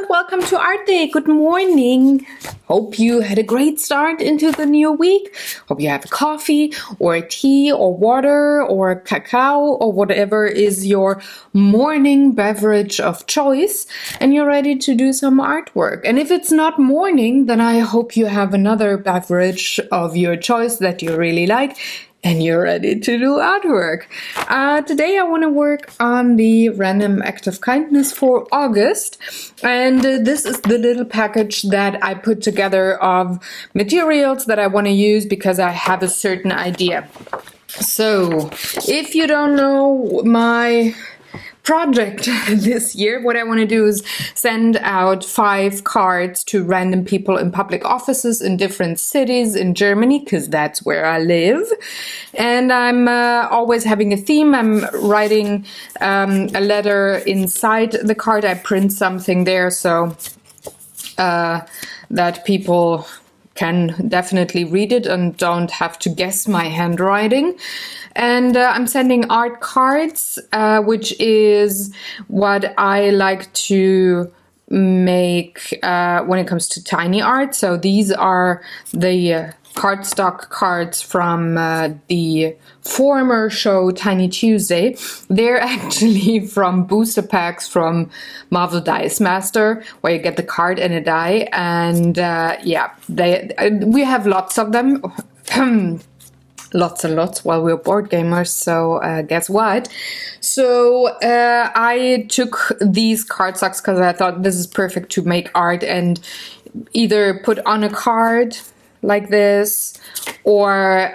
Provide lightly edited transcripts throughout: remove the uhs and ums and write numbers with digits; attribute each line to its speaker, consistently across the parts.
Speaker 1: and welcome to ArtDay. Good morning. Hope you had a great start into the new week. Hope you have a coffee or a tea or water or cacao or whatever is your morning beverage of choice and you're ready to do some artwork. And if it's not morning, then I hope you have another beverage of your choice that you really like and you're ready to do artwork. Today I want to work on the random act of kindness for August, and this is the little package that I put together of materials that I want to use because I have a certain idea. So if you don't know my project this year, what I want to do is send out 5 cards to random people in public offices in different cities in Germany, because that's where I live. And I'm always having a theme. I'm writing a letter inside the card. I print something there so that people can definitely read it and don't have to guess my handwriting. And I'm sending art cards, which is what I like to make when it comes to tiny art. So these are the cardstock cards from the former show Tiny Tuesday. They're actually from booster packs from Marvel Dice Master, where you get the card and a die, and yeah, we have lots of them. Lots and lots while we're board gamers, so guess what? So I took these cardstocks because I thought this is perfect to make art and either put on a card like this or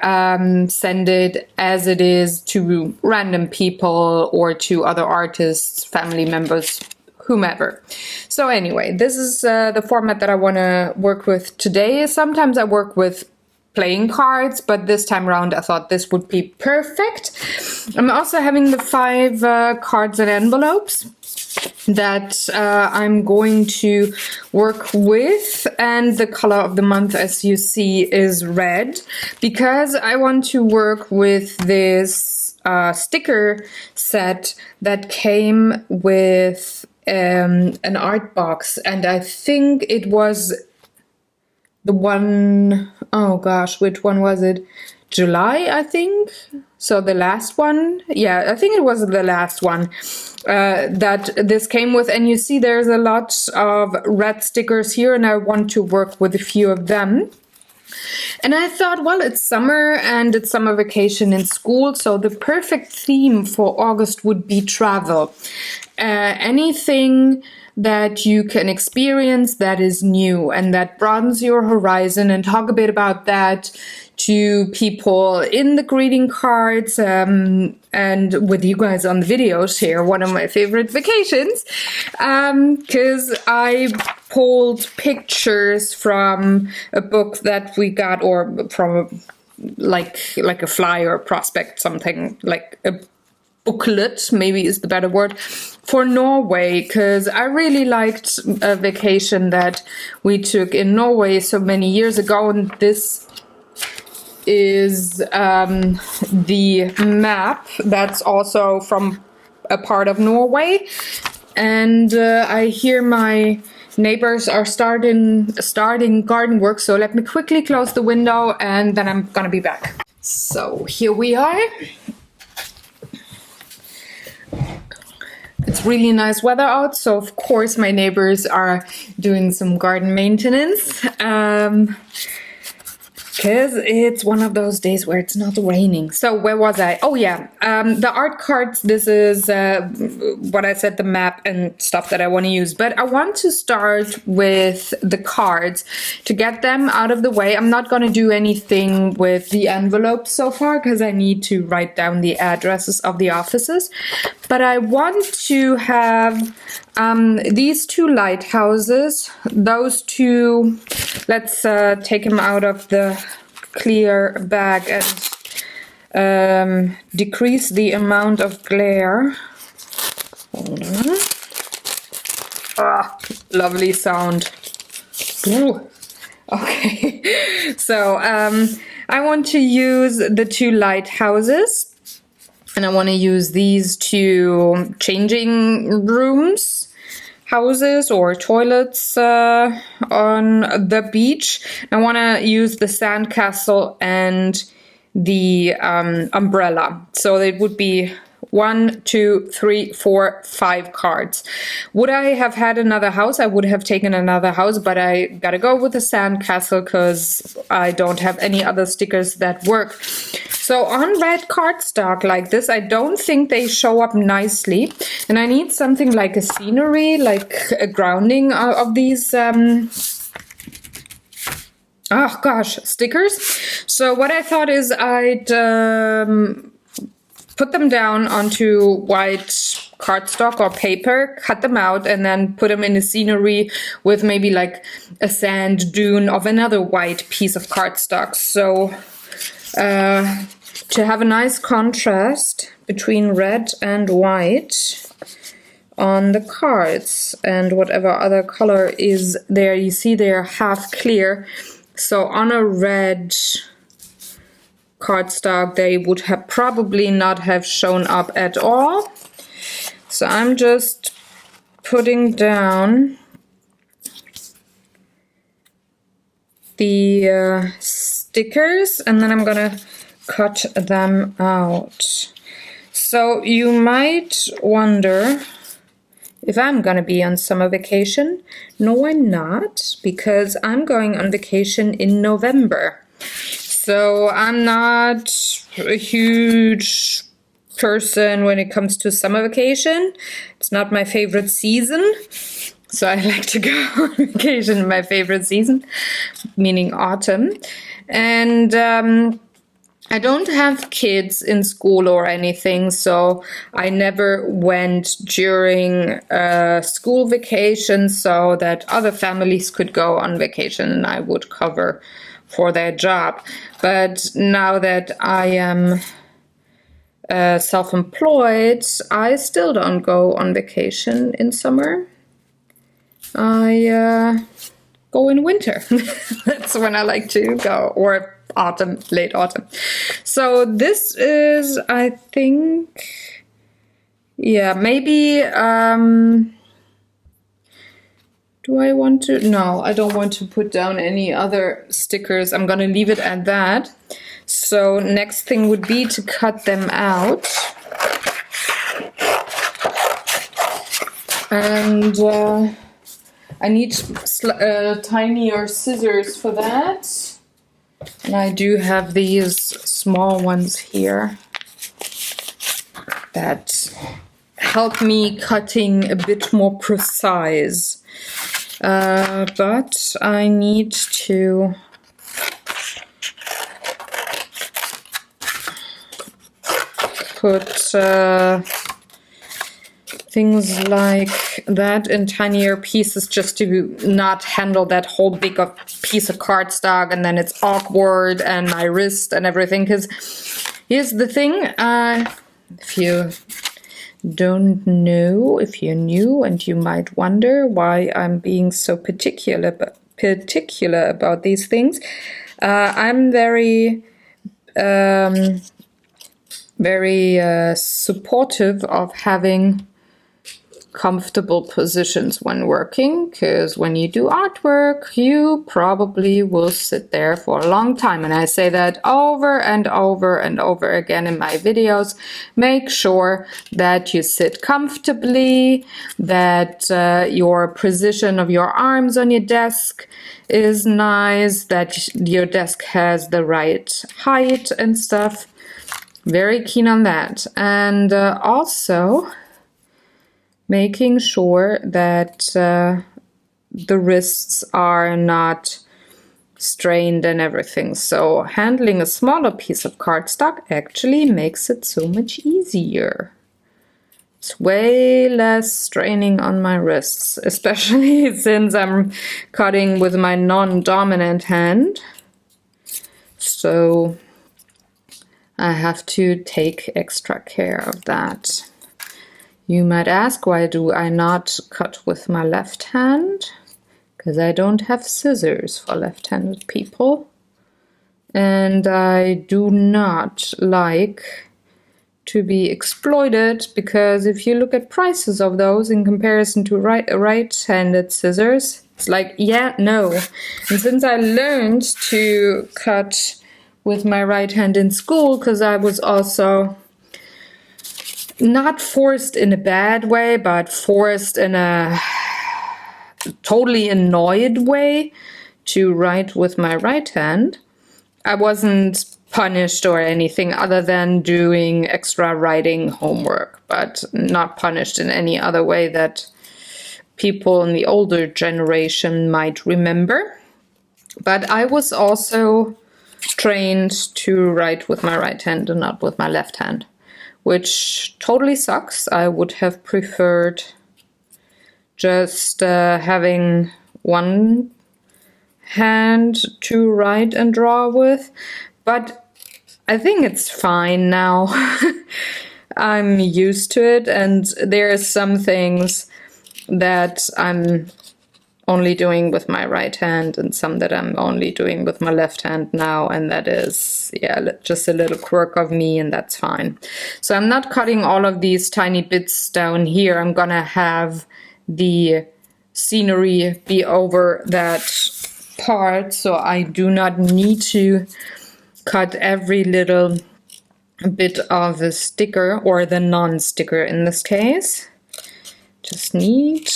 Speaker 1: send it as it is to random people or to other artists, family members, whomever. So anyway, this is the format that I want to work with today. Sometimes I work with playing cards, but this time around I thought this would be perfect. I'm also having the 5 cards and envelopes that I'm going to work with, and the color of the month, as you see, is red, because I want to work with this sticker set that came with an art box, and I think it was the one, oh gosh, which one was it? July, I think. So the last one, yeah, I think it was the last one that this came with. And you see there's a lot of red stickers here, and I want to work with a few of them. And I thought, well, it's summer and it's summer vacation in school, so the perfect theme for August would be travel. Anything that you can experience that is new and that broadens your horizon, and talk a bit about that to people in the greeting cards and with you guys on the video. Share one of my favorite vacations, because I pulled pictures from a book that we got, or from like a flyer or prospect, something like a booklet maybe is the better word, for Norway, because I really liked a vacation that we took in Norway so many years ago, and this is the map that's also from a part of Norway. And I hear my neighbors are starting garden work, so let me quickly close the window and then I'm gonna be back. So here we are. It's really nice weather out, so of course my neighbors are doing some garden maintenance. Because it's one of those days where it's not raining. So where was I? Oh yeah, the art cards, this is what I said, the map and stuff that I want to use. But I want to start with the cards to get them out of the way. I'm not going to do anything with the envelopes so far because I need to write down the addresses of the offices. But I want to have these 2 lighthouses, those 2, let's take them out of the clear bag and decrease the amount of glare. Hold on. Ah, lovely sound. Ooh. Okay, so I want to use the 2 lighthouses. And I want to use these 2 changing rooms houses or toilets on the beach. I want to use the sandcastle and the umbrella. So it would be 1, 2, 3, 4, 5 cards. Would I have had another house? I would have taken another house, but I gotta go with the sandcastle because I don't have any other stickers that work. So on red cardstock like this, I don't think they show up nicely. And I need something like a scenery, like a grounding of these oh gosh, stickers. So what I thought is I'd put them down onto white cardstock or paper, cut them out, and then put them in a scenery with maybe like a sand dune of another white piece of cardstock. So to have a nice contrast between red and white on the cards, and whatever other color is there, you see they're half clear. So on a red cardstock they would have probably not have shown up at all. So I'm just putting down the stickers and then I'm gonna cut them out. So you might wonder if I'm gonna be on summer vacation. No, I'm not, because I'm going on vacation in November. So I'm not a huge person when it comes to summer vacation. It's not my favorite season. So I like to go on vacation in my favorite season, meaning autumn. And I don't have kids in school or anything, so I never went during school vacation so that other families could go on vacation and I would cover for their job. But now that I am self-employed, I still don't go on vacation in summer. I go in winter. That's when I like to go, or autumn, late autumn. So this is, I think, yeah, maybe, do I want to? No, I don't want to put down any other stickers. I'm gonna leave it at that. So next thing would be to cut them out. And I need tinier scissors for that. And I do have these small ones here that help me cutting a bit more precise. But I need to put things like that in tinier pieces just to not handle that whole big piece of cardstock and then it's awkward and my wrist and everything. Because here's the thing, if you don't know, if you're new and you might wonder why I'm being so particular about these things, I'm very supportive of having comfortable positions when working, because when you do artwork you probably will sit there for a long time, and I say that over and over and over again in my videos. Make sure that you sit comfortably, that your position of your arms on your desk is nice, that your desk has the right height and stuff. Very keen on that. And also making sure that the wrists are not strained and everything. So handling a smaller piece of cardstock actually makes it so much easier. It's way less straining on my wrists, especially since I'm cutting with my non-dominant hand. So I have to take extra care of that. You might ask, why do I not cut with my left hand? Because I don't have scissors for left-handed people. And I do not like to be exploited, because if you look at prices of those in comparison to right-handed scissors, it's like, yeah, no. And since I learned to cut with my right hand in school, because I was also not forced in a bad way, but forced in a totally annoyed way to write with my right hand, I wasn't punished or anything other than doing extra writing homework, but not punished in any other way that people in the older generation might remember. But I was also trained to write with my right hand and not with my left hand, which totally sucks. I would have preferred just having one hand to write and draw with, but I think it's fine now. I'm used to it, and there are some things that I'm only doing with my right hand and some that I'm only doing with my left hand now, and that is, yeah, just a little quirk of me, and that's fine. So I'm not cutting all of these tiny bits down here. I'm gonna have the scenery be over that part, so I do not need to cut every little bit of the sticker, or the non-sticker in this case. Just need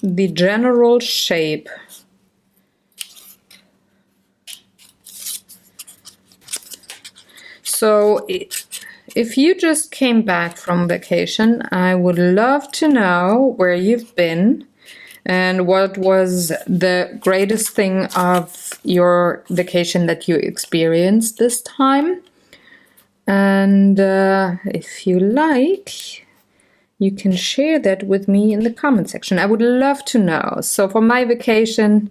Speaker 1: the general shape. So if you just came back from vacation, I would love to know where you've been and what was the greatest thing of your vacation that you experienced this time. And if you like, you can share that with me in the comment section. I would love to know. So for my vacation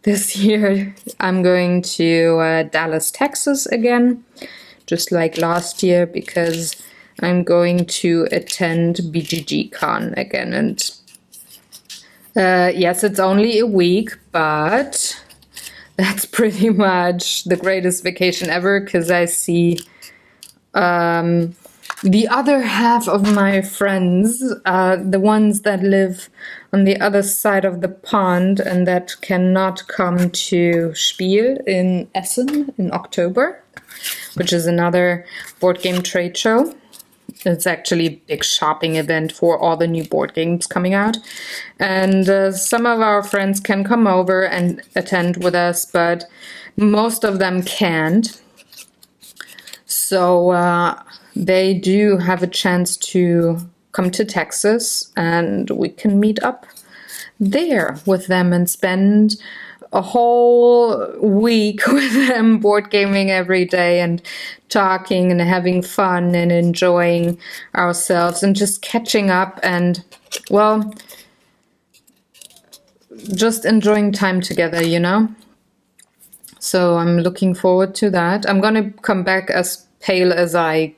Speaker 1: this year, I'm going to Dallas, Texas again, just like last year, because I'm going to attend BGG-Con again. And yes, it's only a week, but that's pretty much the greatest vacation ever, because I see the other half of my friends, the ones that live on the other side of the pond and that cannot come to Spiel in Essen in October, which is another board game trade show. It's actually a big shopping event for all the new board games coming out. And some of our friends can come over and attend with us, but most of them can't. So they do have a chance to come to Texas, and we can meet up there with them and spend a whole week with them board gaming every day and talking and having fun and enjoying ourselves and just catching up and, well, just enjoying time together, you know? So I'm looking forward to that. I'm gonna come back as pale as I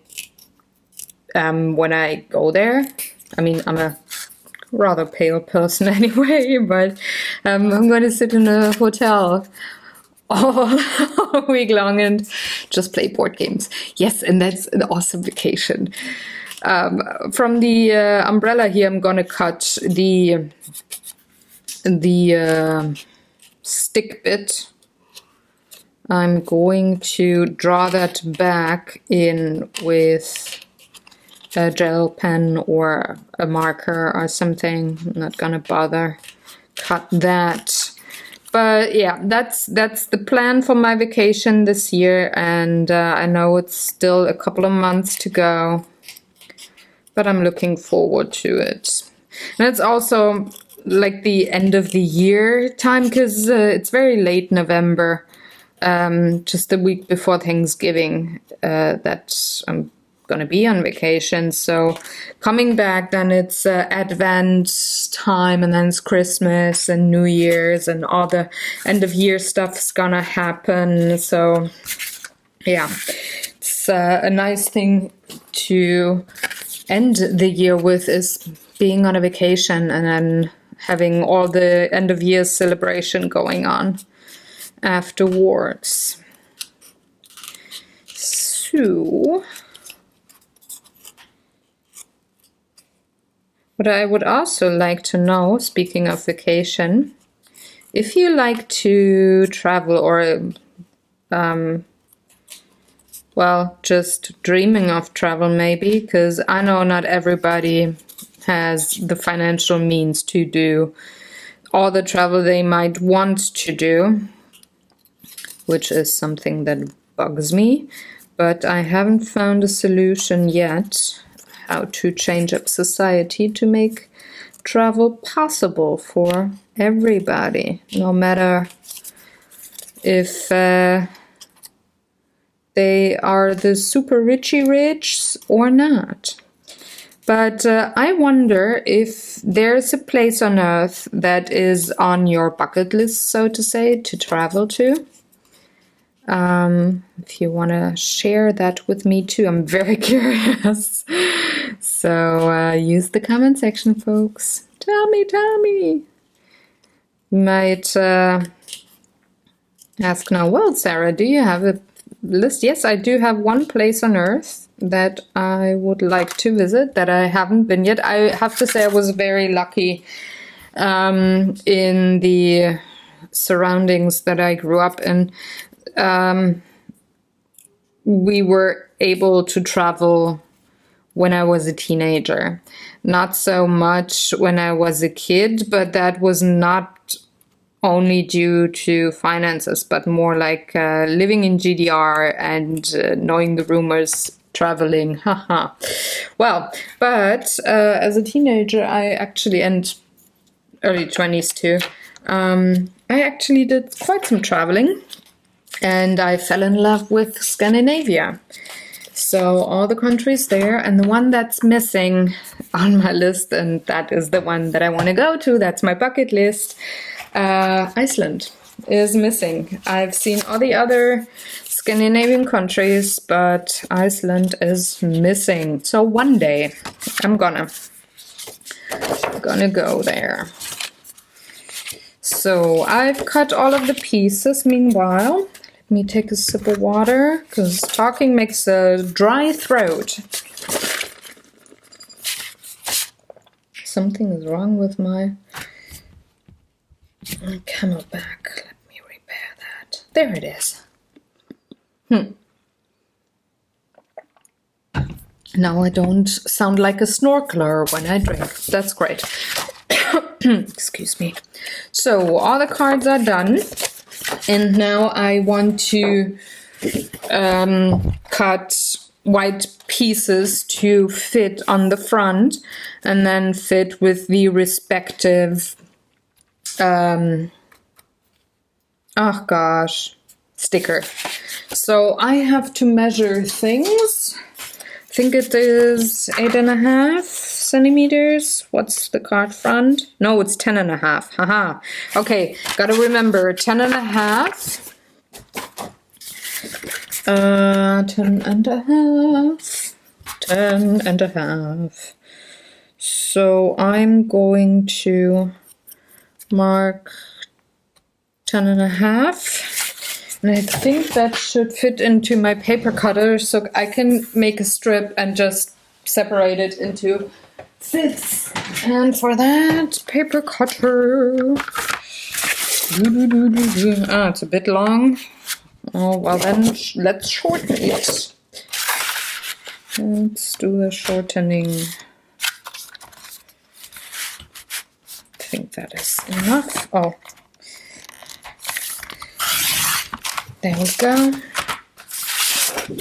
Speaker 1: am when I go there. I mean, I'm a rather pale person anyway, but I'm going to sit in a hotel all week long and just play board games. Yes, and that's an awesome vacation. From the umbrella here, I'm going to cut the stick bit. I'm going to draw that back in with a gel pen or a marker or something. I'm not gonna bother cut that. But yeah, that's the plan for my vacation this year, and I know it's still a couple of months to go, but I'm looking forward to it. And it's also like the end of the year time, because it's very late November, just the week before Thanksgiving, that I'm gonna be on vacation. So coming back, then it's Advent time, and then it's Christmas and New Year's, and all the end of year stuff's gonna happen. So yeah, it's a nice thing to end the year with, is being on a vacation and then having all the end of year celebration going on afterwards. So What I would also like to know, speaking of vacation, if you like to travel or, well, just dreaming of travel maybe, because I know not everybody has the financial means to do all the travel they might want to do, which is something that bugs me, but I haven't found a solution yet how to change up society to make travel possible for everybody, no matter if they are the super richy rich or not. But I wonder if there's a place on Earth that is on your bucket list, so to say, to travel to. If you want to share that with me too, I'm very curious. So use the comment section, folks. Tell me. You might ask now, well, Sarah, do you have a list? Yes, I do have one place on Earth that I would like to visit that I haven't been yet. I have to say I was very lucky in the surroundings that I grew up in. We were able to travel when I was a teenager. Not so much when I was a kid, but that was not only due to finances, but more like living in GDR and knowing the rumors, traveling, haha. Well, but as a teenager, I actually, and early 20s too, I actually did quite some traveling. And I fell in love with Scandinavia. So all the countries there, and the one that's missing on my list, and that is the one that I want to go to, that's my bucket list, Iceland is missing. I've seen all the other Scandinavian countries, but Iceland is missing. So one day I'm gonna go there. So I've cut all of the pieces meanwhile. Let me take a sip of water, because talking makes a dry throat. Something is wrong with my camelback. Let me repair that. There it is. Now I don't sound like a snorkeler when I drink. That's great. Excuse me. So all the cards are done. And now I want to cut white pieces to fit on the front and then fit with the respective, sticker. So I have to measure things. I think it is 8.5 centimeters. What's the card front? No, it's 10.5. Haha. Okay, gotta remember 10.5. 10.5. So I'm going to mark 10.5. And I think that should fit into my paper cutter, so I can make a strip and just separate it into fits. And for that, paper cutter. Ah, it's a bit long. Oh, well then, let's shorten it. Let's do the shortening. I think that is enough. Oh. There we go.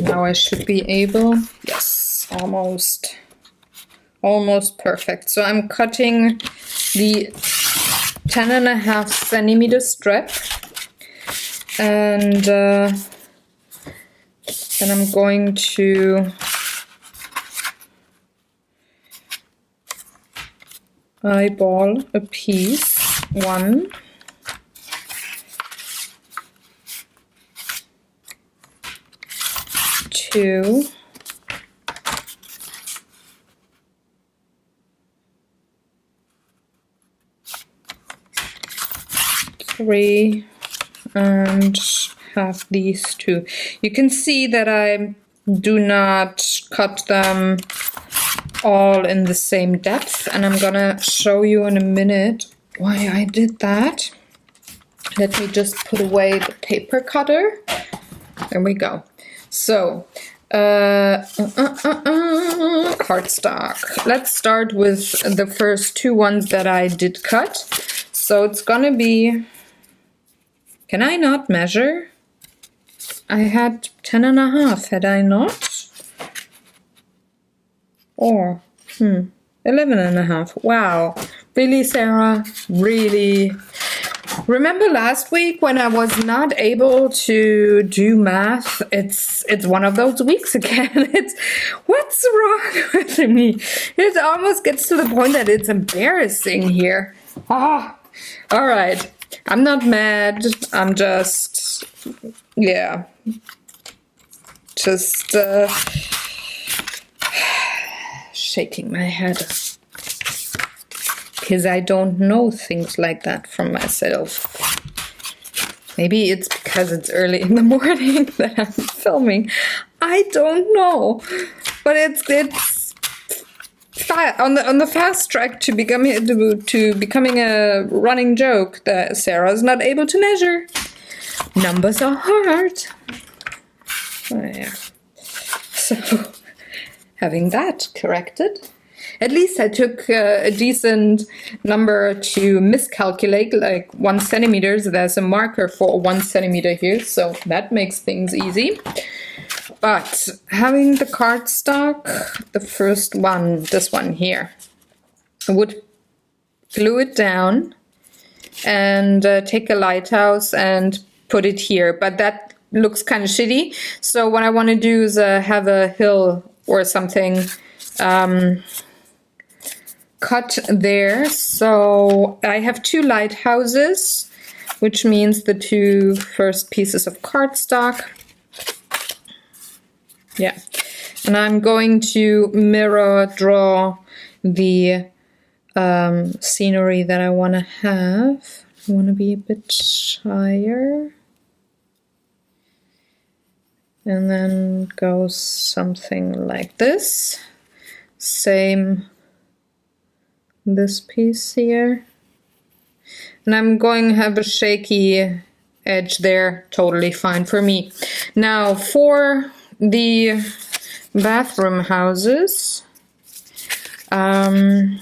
Speaker 1: Now I should be able, yes, almost perfect. So I'm cutting the 10.5 centimeter strip, and then I'm going to eyeball a piece. 1, 2, 3, and have these 2. You can see that I do not cut them all in the same depth, and I'm gonna show you in a minute why I did that. Let me just put away the paper cutter. There we go. So, cardstock. Let's start with the first two ones that I did cut. So it's gonna be, can I not measure? I had 10.5, had I not? Or, 11.5. Wow. Really, Sarah? Really? Remember last week when I was not able to do math? It's one of those weeks again. It's, what's wrong with me? It almost gets to the point that it's embarrassing here. Ah, all right. I'm not mad. I'm just, yeah, just shaking my head. Because I don't know things like that from myself. Maybe it's because it's early in the morning that I'm filming. I don't know. But it's on the fast track to becoming a running joke that Sarah's not able to measure. Numbers are hard. Oh, yeah. So having that corrected. At least I took a decent number to miscalculate, like 1 centimeter. There's a marker for 1 centimeter here, so that makes things easy. But having the cardstock, the first one, this one here, I would glue it down and take a lighthouse and put it here. But that looks kind of shitty. So what I want to do is have a hill or something cut there. So I have 2 lighthouses, which means the 2 first pieces of cardstock. Yeah, and I'm going to mirror draw the scenery that I want to have. I want to be a bit higher. And then go something like this. Same this piece here. And I'm going to have a shaky edge there, totally fine for me. Now for the bathroom houses, I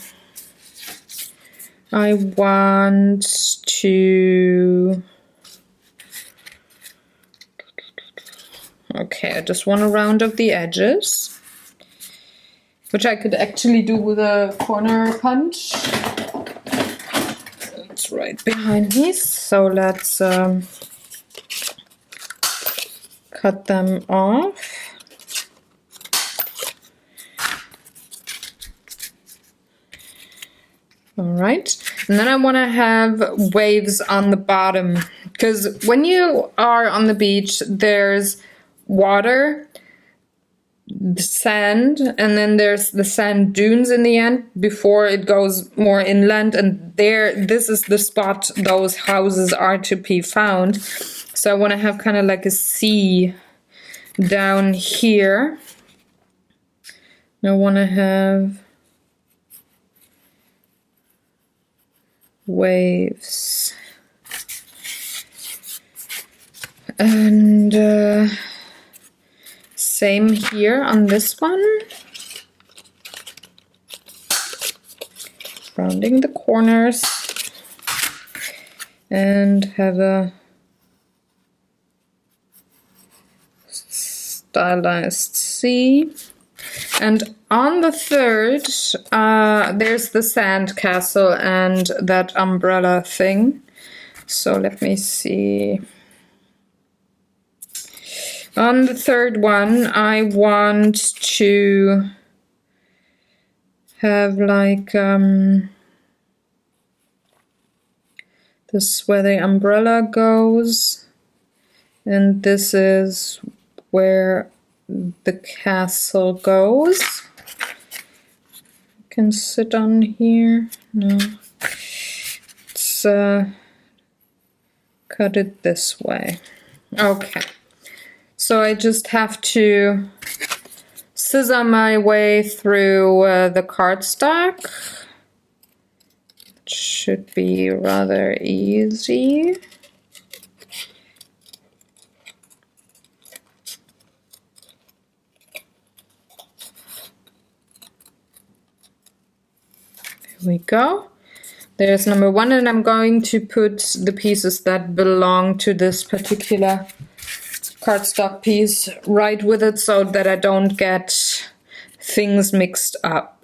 Speaker 1: want to, okay, I just want to round up the edges, which I could actually do with a corner punch. It's right behind me, so let's cut them off. All right, and then I want to have waves on the bottom, because when you are on the beach, there's water, sand, and then there's the sand dunes in the end before it goes more inland, and this is the spot those houses are to be found. So I want to have kind of like a sea down here. I want to have waves, and same here on this one. Rounding the corners and have a stylized sea. And on the third, there's the sand castle and that umbrella thing. So let me see. On the third one, I want to have like this is where the umbrella goes, and this is where the castle goes. Can sit on here. No, let's cut it this way. Okay. So I just have to scissor my way through the cardstock. It should be rather easy. There we go. There's number one, and I'm going to put the pieces that belong to this particular cardstock piece right with it so that I don't get things mixed up.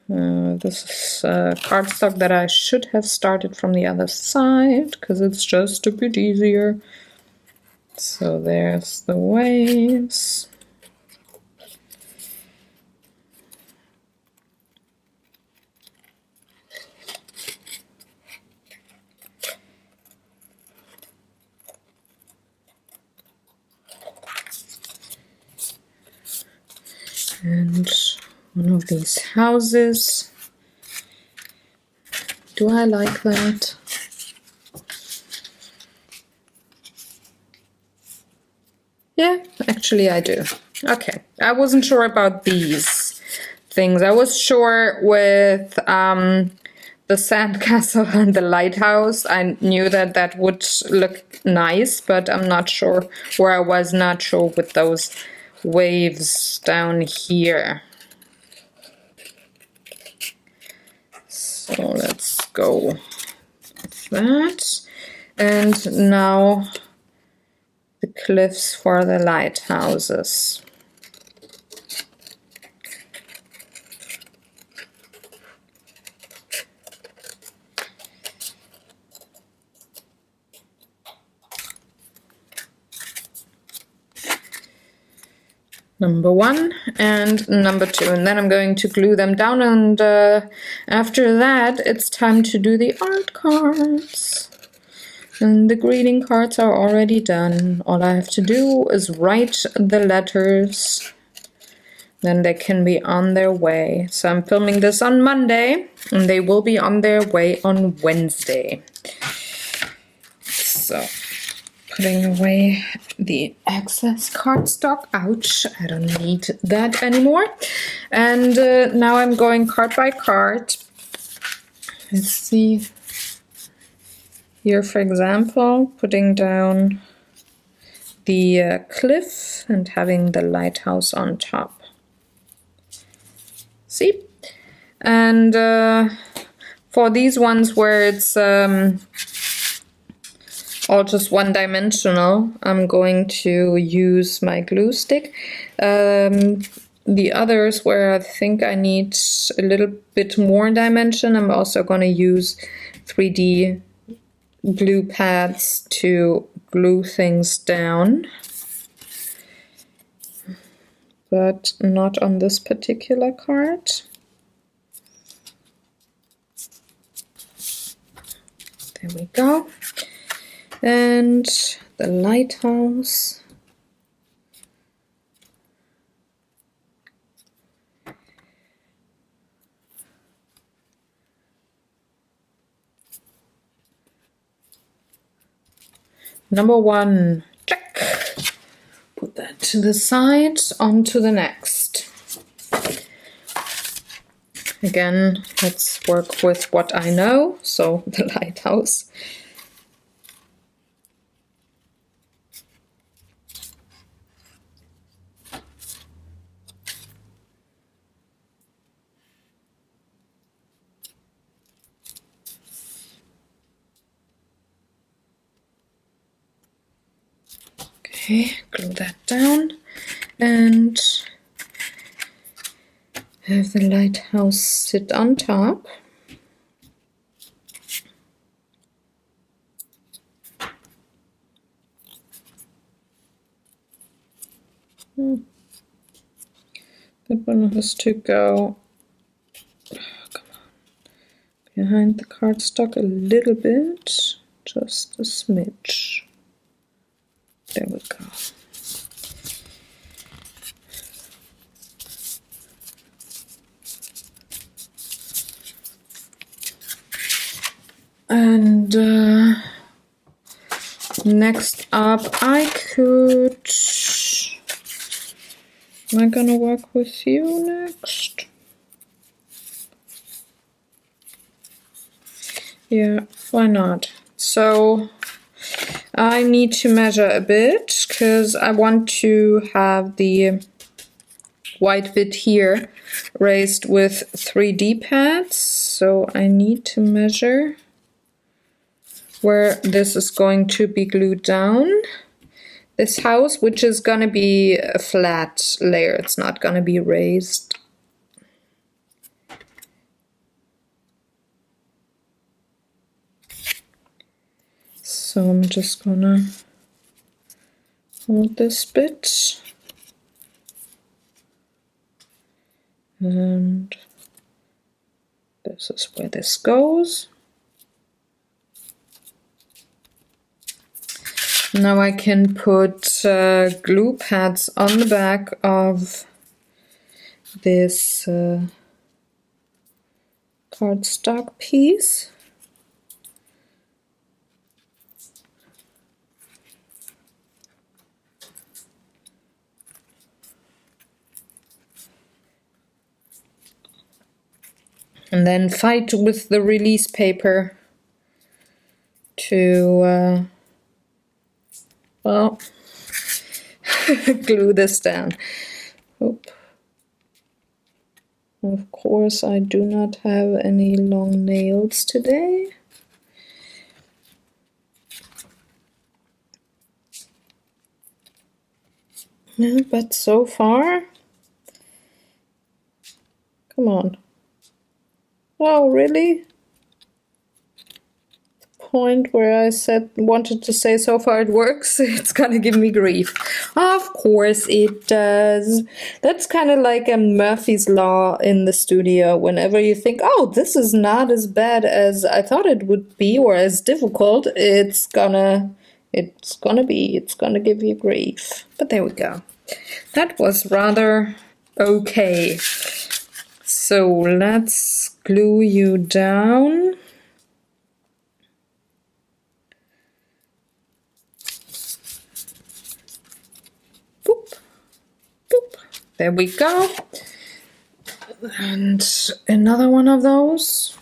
Speaker 1: This is cardstock that I should have started from the other side because it's just a bit easier. So there's the waves. And one of these houses. Do I like that? Yeah, actually I do. Okay, I wasn't sure about these things. I was sure with the sandcastle and the lighthouse. I knew that that would look nice, but I'm not sure, or I was not sure with those waves down here. So let's go with that. And now the cliffs for the lighthouses. Number one and number two, and then I'm going to glue them down, and after that it's time to do the art cards. And the greeting cards are already done. All I have to do is write the letters, then they can be on their way. So I'm filming this on Monday and they will be on their way on Wednesday. So putting away the excess cardstock. Ouch, I don't need that anymore. And now I'm going card by card. Let's see. Here, for example, putting down the cliff and having the lighthouse on top. See? And for these ones where it's all just one-dimensional, I'm going to use my glue stick. The others where I think I need a little bit more dimension, I'm also going to use 3D glue pads to glue things down. But not on this particular card. There we go. And the lighthouse. Number one, check. Put that to the side, on to the next. Again, let's work with what I know, so the lighthouse. Okay, glue that down and have the lighthouse sit on top. That one has to go behind the cardstock a little bit, just a smidge. There we go. And Next up, I could... Am I gonna work with you next? Yeah, why not? So I need to measure a bit because I want to have the white bit here raised with 3D pads. So I need to measure where this is going to be glued down. This house, which is gonna be a flat layer, it's not gonna be raised. So I'm just gonna hold this bit. And this is where this goes. Now I can put glue pads on the back of this cardstock piece. And then fight with the release paper to, well, glue this down. Oop. Of course, I do not have any long nails today. Yeah, but so far, come on. Oh, really? The point where I wanted to say so far it works, it's gonna give me grief. Of course it does. That's kind of like a Murphy's Law in the studio. Whenever you think, oh, this is not as bad as I thought it would be, or as difficult, it's gonna give you grief. But there we go. That was rather okay. So let's glue you down. Boop, boop. There we go. And another one of those.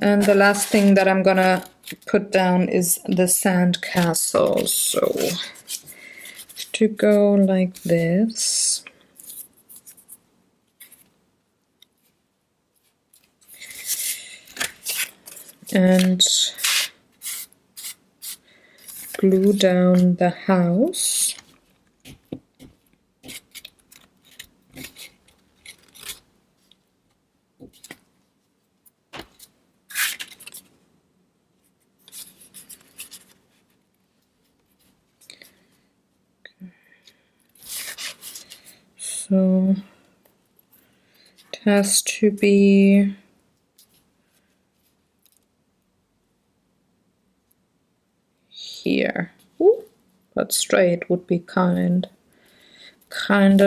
Speaker 1: And the last thing that I'm gonna put down is the sand castle. So to go like this. And glue down the house. So it has to be here. Ooh, but straight would be kinda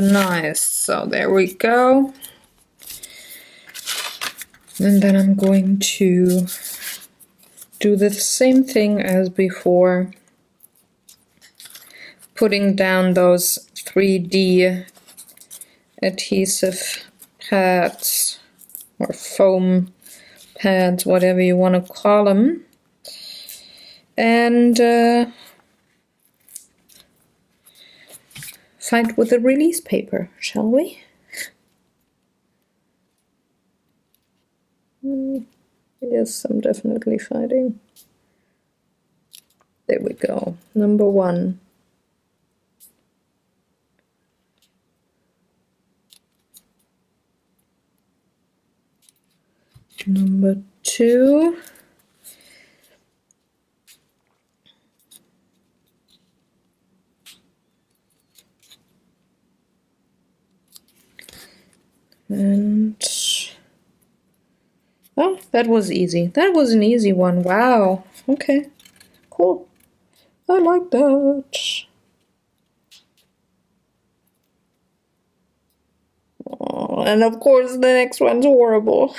Speaker 1: nice. So there we go. And then I'm going to do the same thing as before, putting down those 3D adhesive pads or foam pads, whatever you want to call them. And fight with the release paper, shall we? Yes, I'm definitely fighting. There we go. Number one. Number two. And oh, that was easy. That was an easy one. Wow. Okay. Cool. I like that. Oh, and of course the next one's horrible.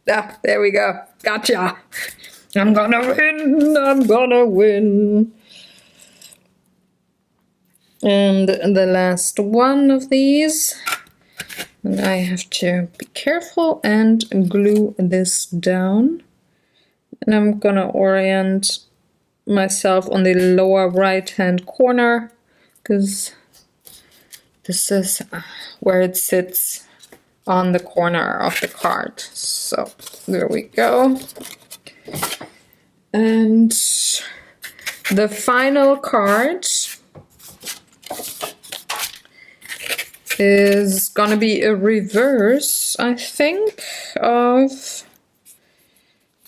Speaker 1: Ah, there we go. Gotcha. I'm gonna win. I'm gonna win. And the last one of these. And I have to be careful and glue this down. And I'm gonna orient myself on the lower right hand corner because this is where it sits on the corner of the card. So there we go. And the final card is gonna be a reverse, I think, of,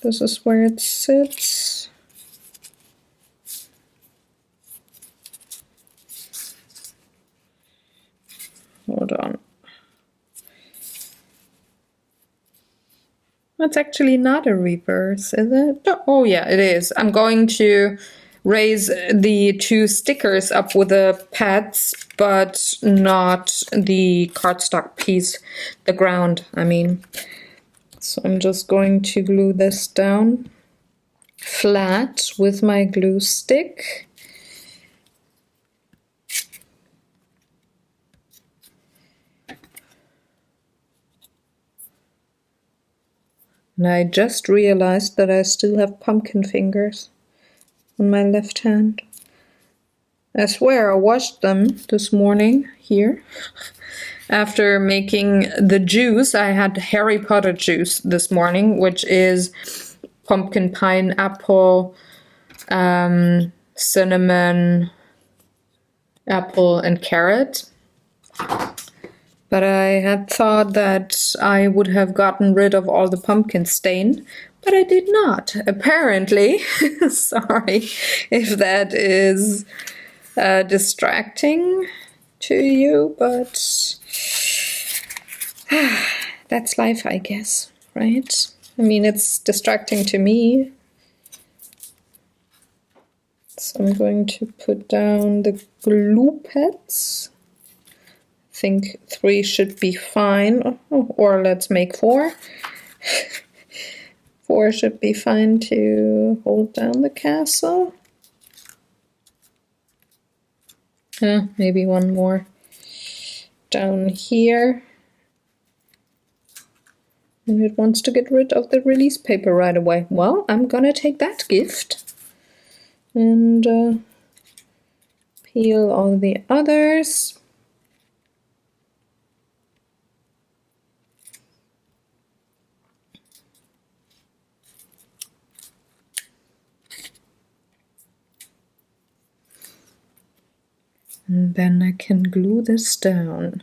Speaker 1: this is where it sits. Hold on. That's actually not a reverse, is it? Oh yeah, it is. I'm going to raise the two stickers up with the pads, but not the cardstock piece, the ground, I mean. So I'm just going to glue this down flat with my glue stick. And I just realized that I still have pumpkin fingers on my left hand. I swear I washed them this morning here. After making the juice, I had Harry Potter juice this morning, which is pumpkin, pineapple, cinnamon, apple, and carrot. But I had thought that I would have gotten rid of all the pumpkin stain, but I did not, apparently. Sorry if that is distracting to you, but that's life, I guess, right? I mean, it's distracting to me. So I'm going to put down the glue pads. I think 3 should be fine, or let's make 4. 4 should be fine to hold down the castle. Maybe 1 more down here. And it wants to get rid of the release paper right away. Well, I'm gonna take that gift and peel all the others. And then I can glue this down.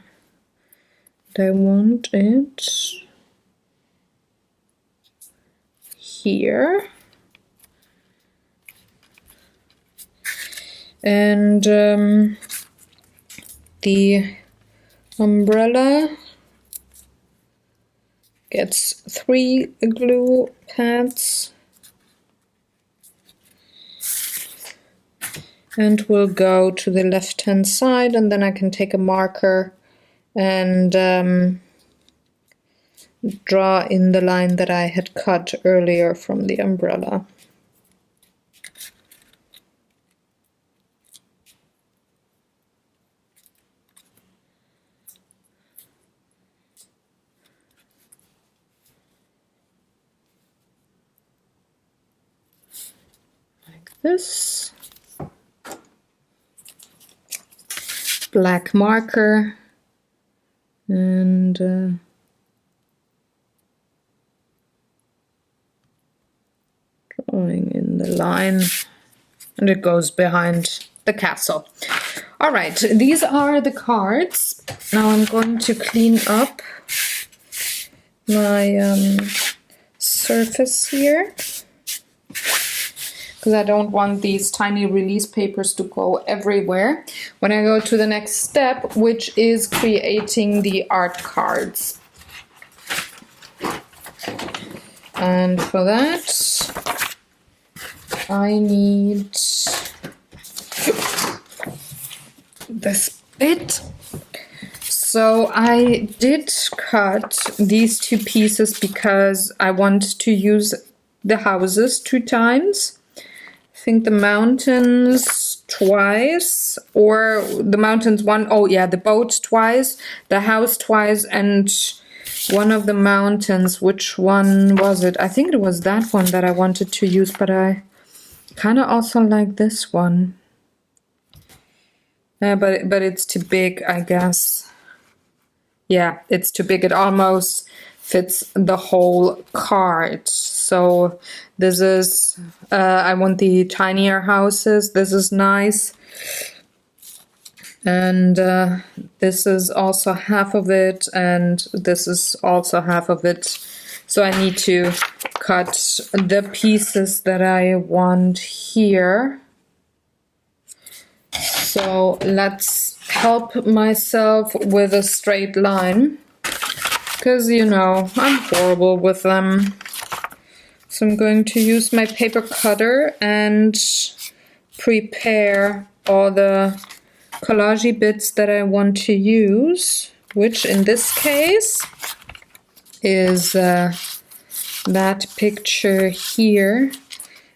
Speaker 1: And I want it here. And the umbrella gets 3 glue pads. And we'll go to the left-hand side, and then I can take a marker and draw in the line that I had cut earlier from the umbrella. Like this. Black marker and drawing in the line, and it goes behind the castle. All right, these are the cards. Now I'm going to clean up my surface here, because I don't want these tiny release papers to go everywhere when I go to the next step, which is creating the art cards. And for that, I need this bit. So I did cut these two pieces because I want to use the houses 2 times. I think the mountains twice, or the mountains the boat twice, the house twice, and one of the mountains. Which one was it? I think it was that one that I wanted to use, but I kind of also like this one. But it's too big, I guess. Yeah, it's too big. It almost fits the whole card. So this is, I want the tinier houses. This is nice. And this is also half of it, and this is also half of it. So I need to cut the pieces that I want here. So let's help myself with a straight line, because you know I'm horrible with them. So I'm going to use my paper cutter and prepare all the collage bits that I want to use, which in this case is that picture here,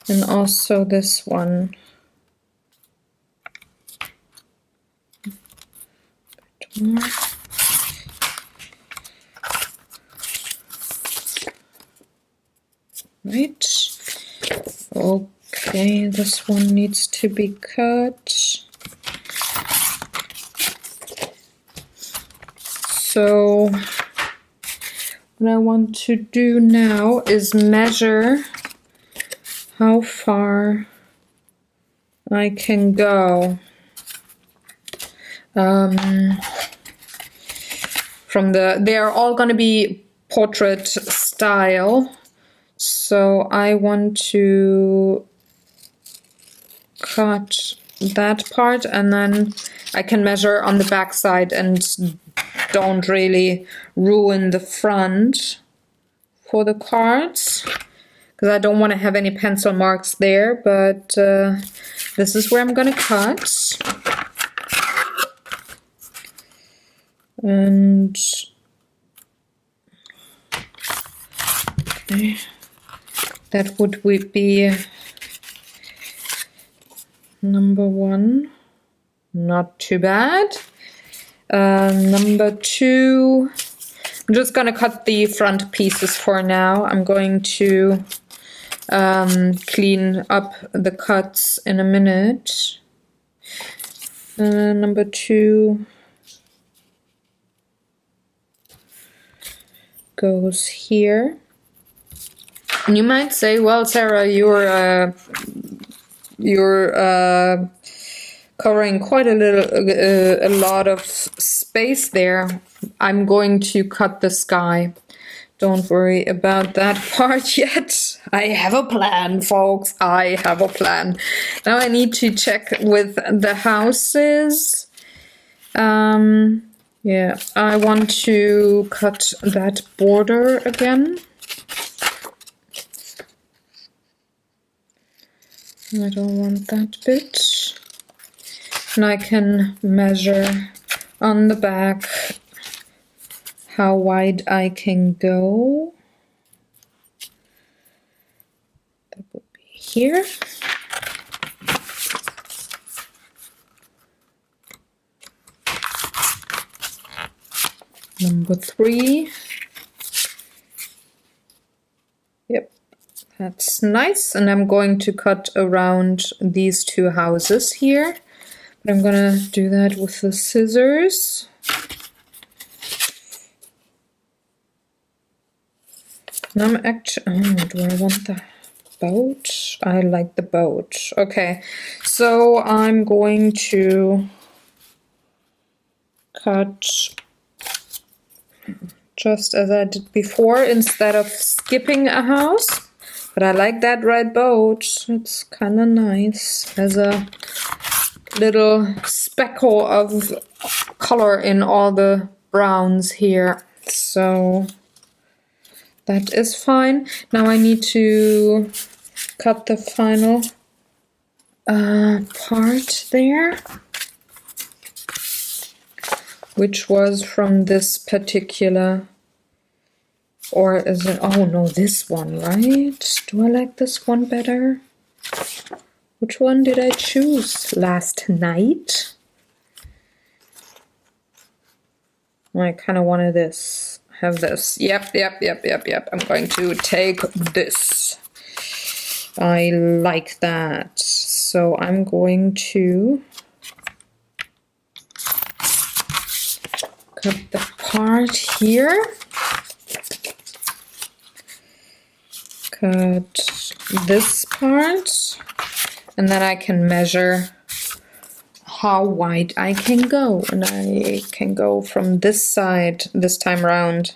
Speaker 1: and also this one. Right. Okay, this one needs to be cut. So what I want to do now is measure how far I can go. They are all going to be portrait style, so I want to cut that part, and then I can measure on the back side and don't really ruin the front for the cards, because I don't want to have any pencil marks there. But this is where I'm going to cut. And okay, that would be number 1. Not too bad. Number 2, I'm just gonna cut the front pieces for now. I'm going to clean up the cuts in a minute. Number 2 goes here. And you might say, well, Sarah, you're covering quite a lot of space there. I'm going to cut the sky. Don't worry about that part yet. I have a plan, folks. I have a plan. Now I need to check with the houses. Yeah, I want to cut that border again. I don't want that bit. And I can measure on the back how wide I can go. That would be here. Number 3. Yep, that's nice. And I'm going to cut around these 2 houses here. But I'm gonna do that with the scissors. And I'm actually, do I want the boat? I like the boat. Okay, so I'm going to cut just as I did before, instead of skipping a house. But I like that red boat. It's kind of nice. Has a little speckle of color in all the browns here. So that is fine. Now I need to cut the final part there. which was from this particular, or is it, oh no, this one, right? Do I like this one better? Which one did I choose last night? I kind of wanted this, have this. Yep. I'm going to take this. I like that. So I'm going to cut the part here. Cut this part. And then I can measure how wide I can go, and I can go from this side this time round.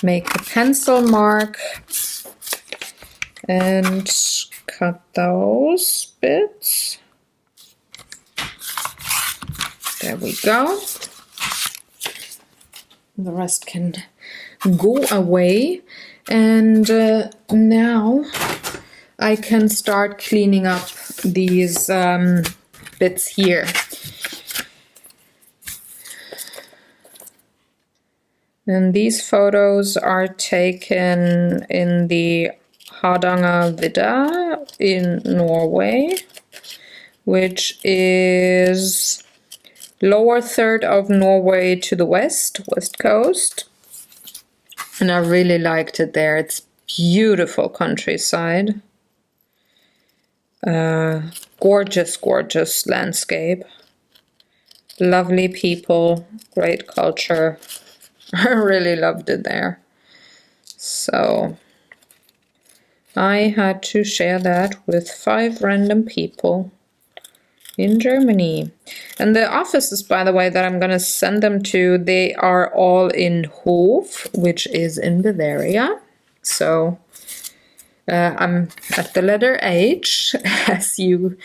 Speaker 1: Make a pencil mark and cut those bits. There we go. The rest can go away, and now I can start cleaning up these bits here. And these photos are taken in the Hardangervidda in Norway, which is lower third of Norway to the west coast. And I really liked it there. It's beautiful countryside. Gorgeous landscape. Lovely people, great culture. I really loved it there. So I had to share that with 5 random people in Germany. And the offices, by the way, that I'm going to send them to, they are all in Hof, which is in Bavaria. So I'm at the letter H, as you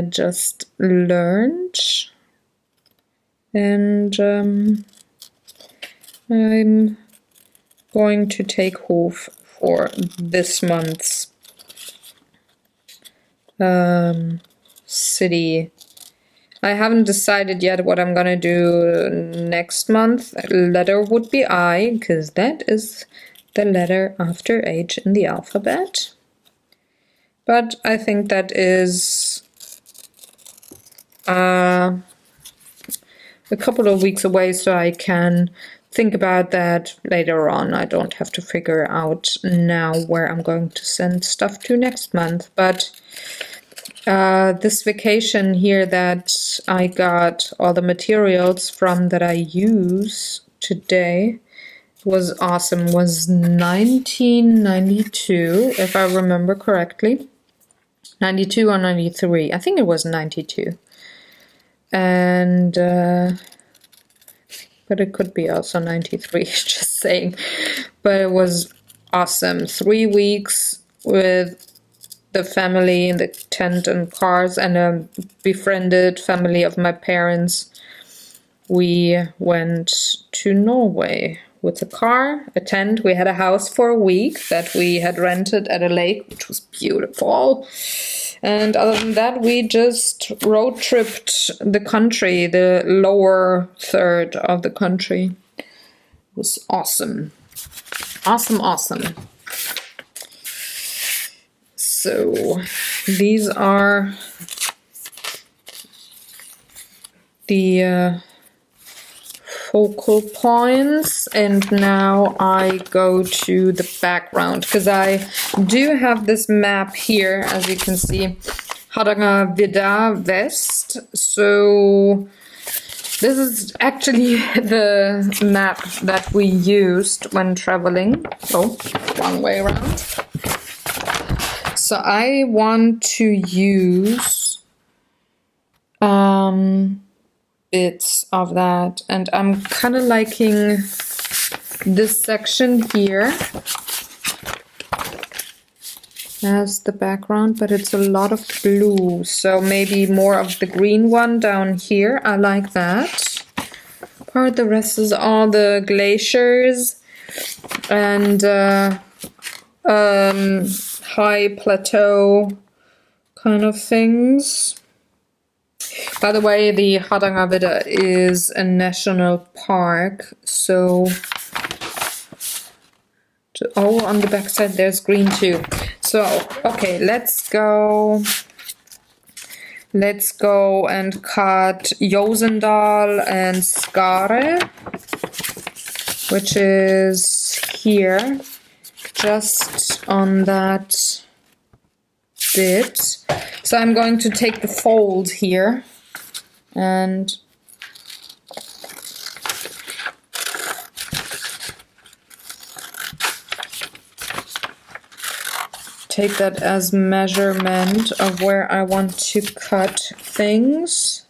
Speaker 1: just learned. And I'm going to take Hof for this month's city. I haven't decided yet what I'm gonna do next month. Letter would be I, because that is the letter after H in the alphabet. But I think that is a couple of weeks away, so I can think about that later on. I don't have to figure out now where I'm going to send stuff to next month. But this vacation here that I got all the materials from that I use today was awesome. Was 1992, if I remember correctly. 92 or 93. I think it was 92. And but it could be also 93, just saying. But it was awesome. 3 weeks with the family in the tent and cars, and a befriended family of my parents. We went to Norway with a car, a tent. We had a house for a week that we had rented at a lake, which was beautiful. And other than that, we just road tripped the country, the lower third of the country. It was awesome. Awesome. So these are the focal points, and now I go to the background, because I do have this map here, as you can see, Hardangervidda West. So this is actually the map that we used when traveling. Oh, wrong way around. So I want to use bits of that, and I'm kind of liking this section here as the background, but it's a lot of blue, so maybe more of the green one down here. I like that part. The rest is all the glaciers and high plateau kind of things. By the way, the Hardangervidda is a national park, so oh, on the back side there's green too. So okay, let's go and cut Josendal and Skare, which is here, just on that bit. So I'm going to take the fold here and take that as measurement of where I want to cut things.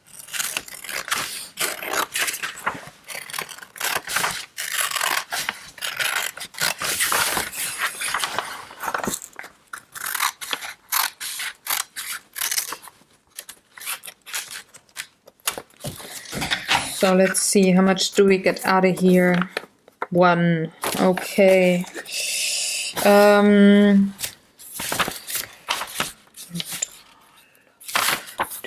Speaker 1: So let's see, how much do we get out of here? 1. Okay.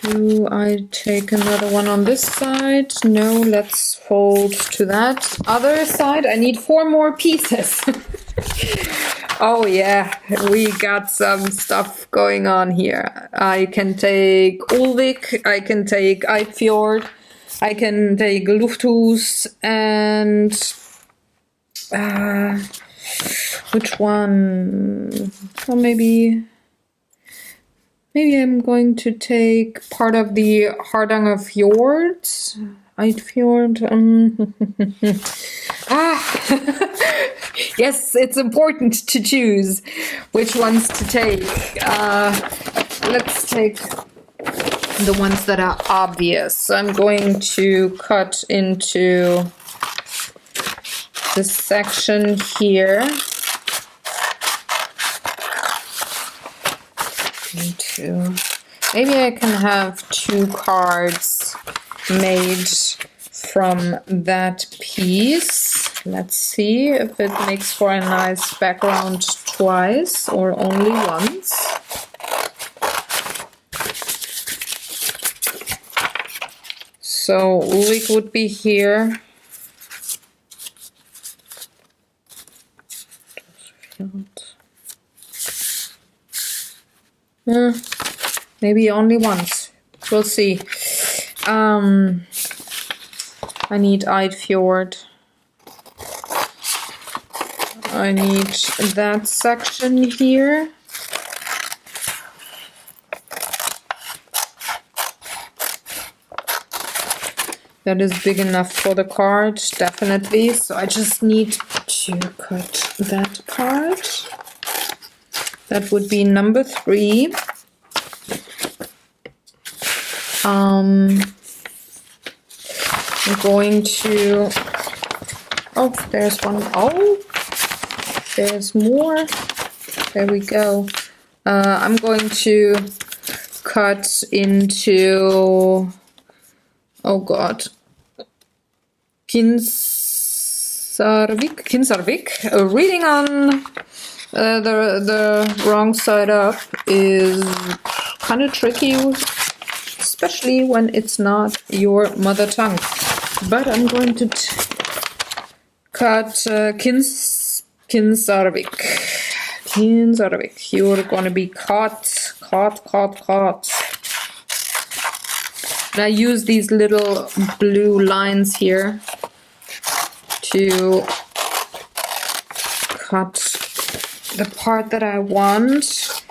Speaker 1: Do I take another one on this side? No, let's fold to that other side. I need 4 more pieces. Oh yeah, we got some stuff going on here. I can take Ulvik, I can take Eidfjord, I can take Lufthus, and which one? Or maybe I'm going to take part of the Hardanger Fjords. Eidfjord. Yes, it's important to choose which ones to take. Let's take the ones that are obvious. So I'm going to cut into this section here. Maybe I can have 2 cards made from that piece. Let's see if it makes for a nice background twice or only once. So Ulrich would be here. Maybe only once. We'll see. I need Eidfjord. I need that section here. That is big enough for the card, definitely. So I just need to cut that part. That would be number 3. I'm going to, oh, there's one. Oh, there's more. There we go. I'm going to cut into, oh God, Kinsarvik. Reading on the wrong side up is kind of tricky, especially when it's not your mother tongue. But I'm going to cut Kinsarvik. Kinsarvik. You're gonna be caught. And I use these little blue lines here to cut the part that I want.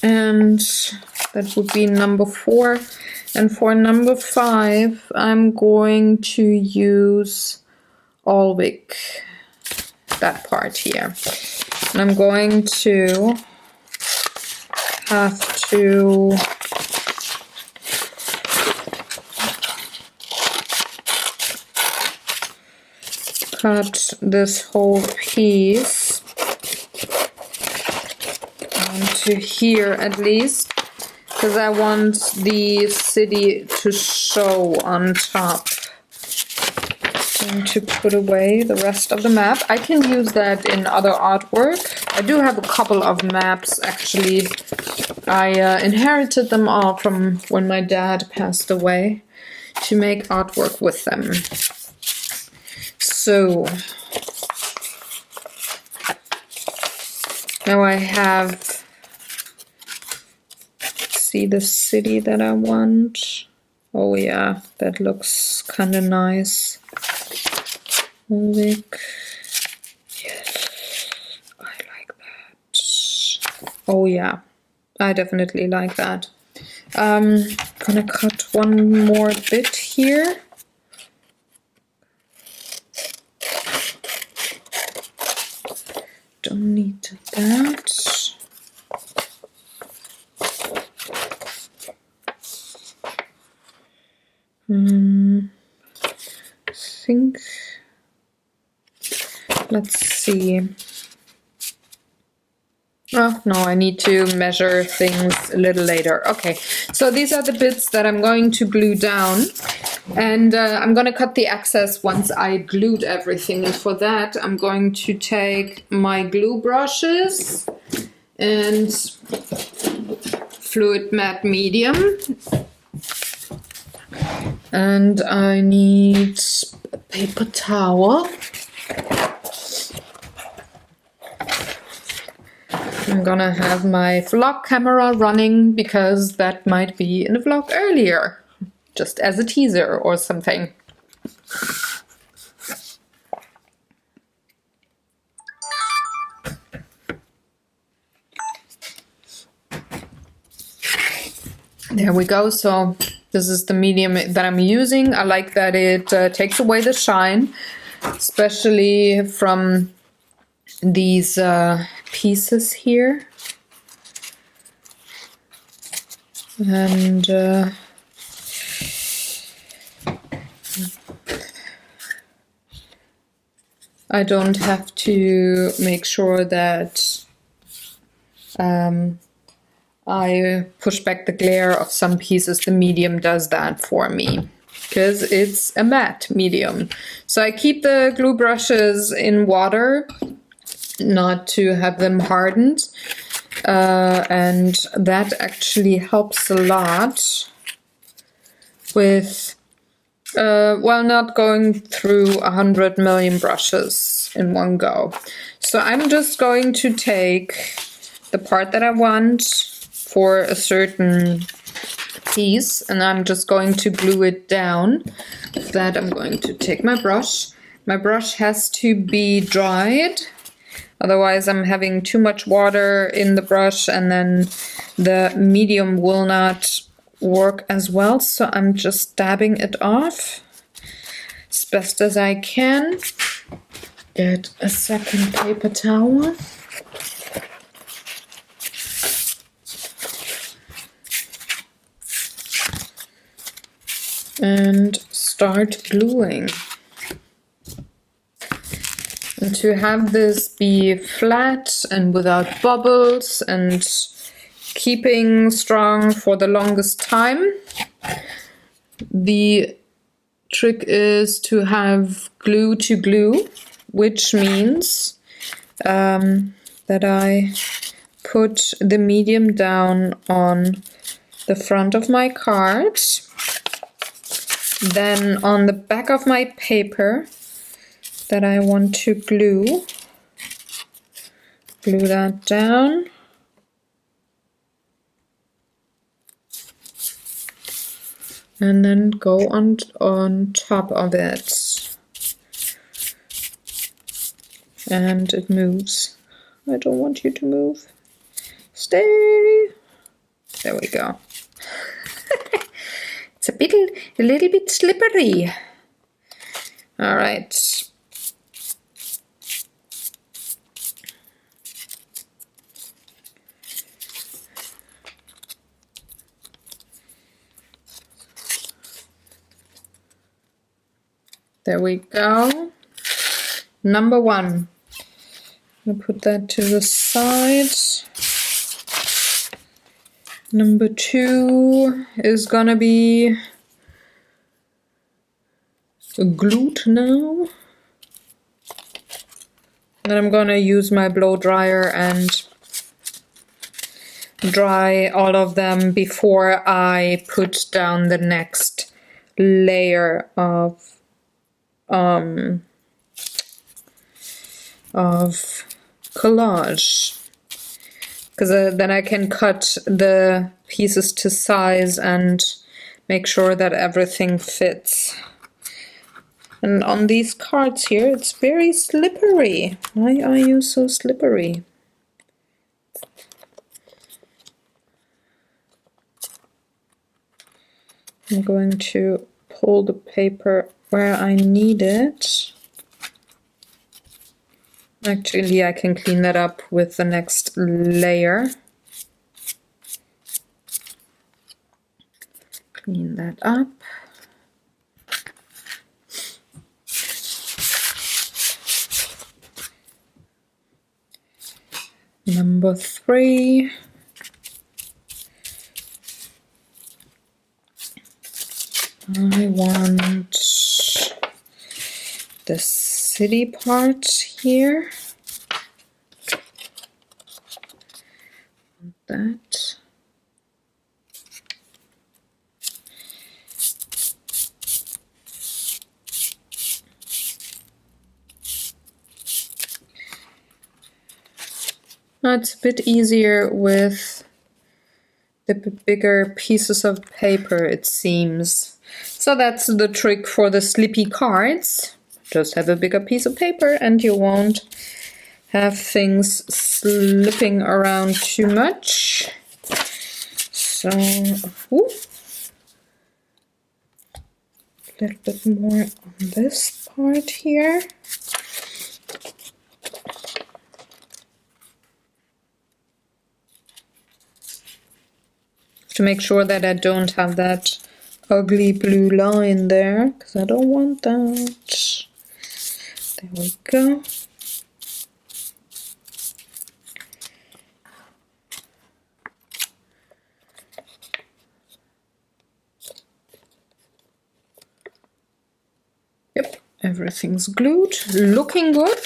Speaker 1: And that would be number 4. And for number 5, I'm going to use Alvik, that part here. And I'm going to have to cut this whole piece onto here at least, because I want the city to show on top. going to put away the rest of the map. I can use that in other artwork. I do have a couple of maps actually. I inherited them all from when my dad passed away to make artwork with them. So now I have, see the city that I want. Oh yeah, that looks kind of nice. Yes, I like that. Oh yeah, I definitely like that. Gonna cut one more bit here. Don't need that. I think, let's see. Oh, no, I need to measure things a little later. Okay, so these are the bits that I'm going to glue down. And I'm going to cut the excess once I glued everything. And for that, I'm going to take my glue brushes and fluid matte medium. And I need a paper towel. I'm gonna have my vlog camera running because that might be in the vlog earlier, just as a teaser or something. There we go. So this is the medium that I'm using. I like that it takes away the shine, especially from these pieces here. And I don't have to make sure that I push back the glare of some pieces. The medium does that for me because it's a matte medium. So I keep the glue brushes in water, not to have them hardened. And that actually helps a lot with, well, not going through 100 million brushes in one go. So I'm just going to take the part that I want for a certain piece, and I'm just going to glue it down. For that, I'm going to take my brush. My brush has to be dried, otherwise I'm having too much water in the brush and then the medium will not work as well. So I'm just dabbing it off as best as I can. Get a second paper towel. And start gluing. And to have this be flat and without bubbles and keeping strong for the longest time, the trick is to have glue to glue, which means that I put the medium down on the front of my card. Then on the back of my paper that I want to glue that down. And then go on top of it. And it moves. I don't want you to move. Stay. There we go. It's a little bit slippery. All right. There we go. Number one. I'm gonna put that to the side. Number two is gonna be glued now. Then I'm gonna use my blow dryer and dry all of them before I put down the next layer of collage, because then I can cut the pieces to size and make sure that everything fits. And on these cards here, it's very slippery. Why are you so slippery? I'm going to pull the paper where I need it. Actually, I can clean that up with the next layer. Clean that up. Number 3. I want the city part here. That. Now it's a bit easier with the bigger pieces of paper, it seems. So that's the trick for the slippy cards. Just have a bigger piece of paper and you won't have things slipping around too much. So, ooh, a little bit more on this part here. To make sure that I don't have that ugly blue line there, because I don't want that. There we go. Yep, everything's glued, looking good.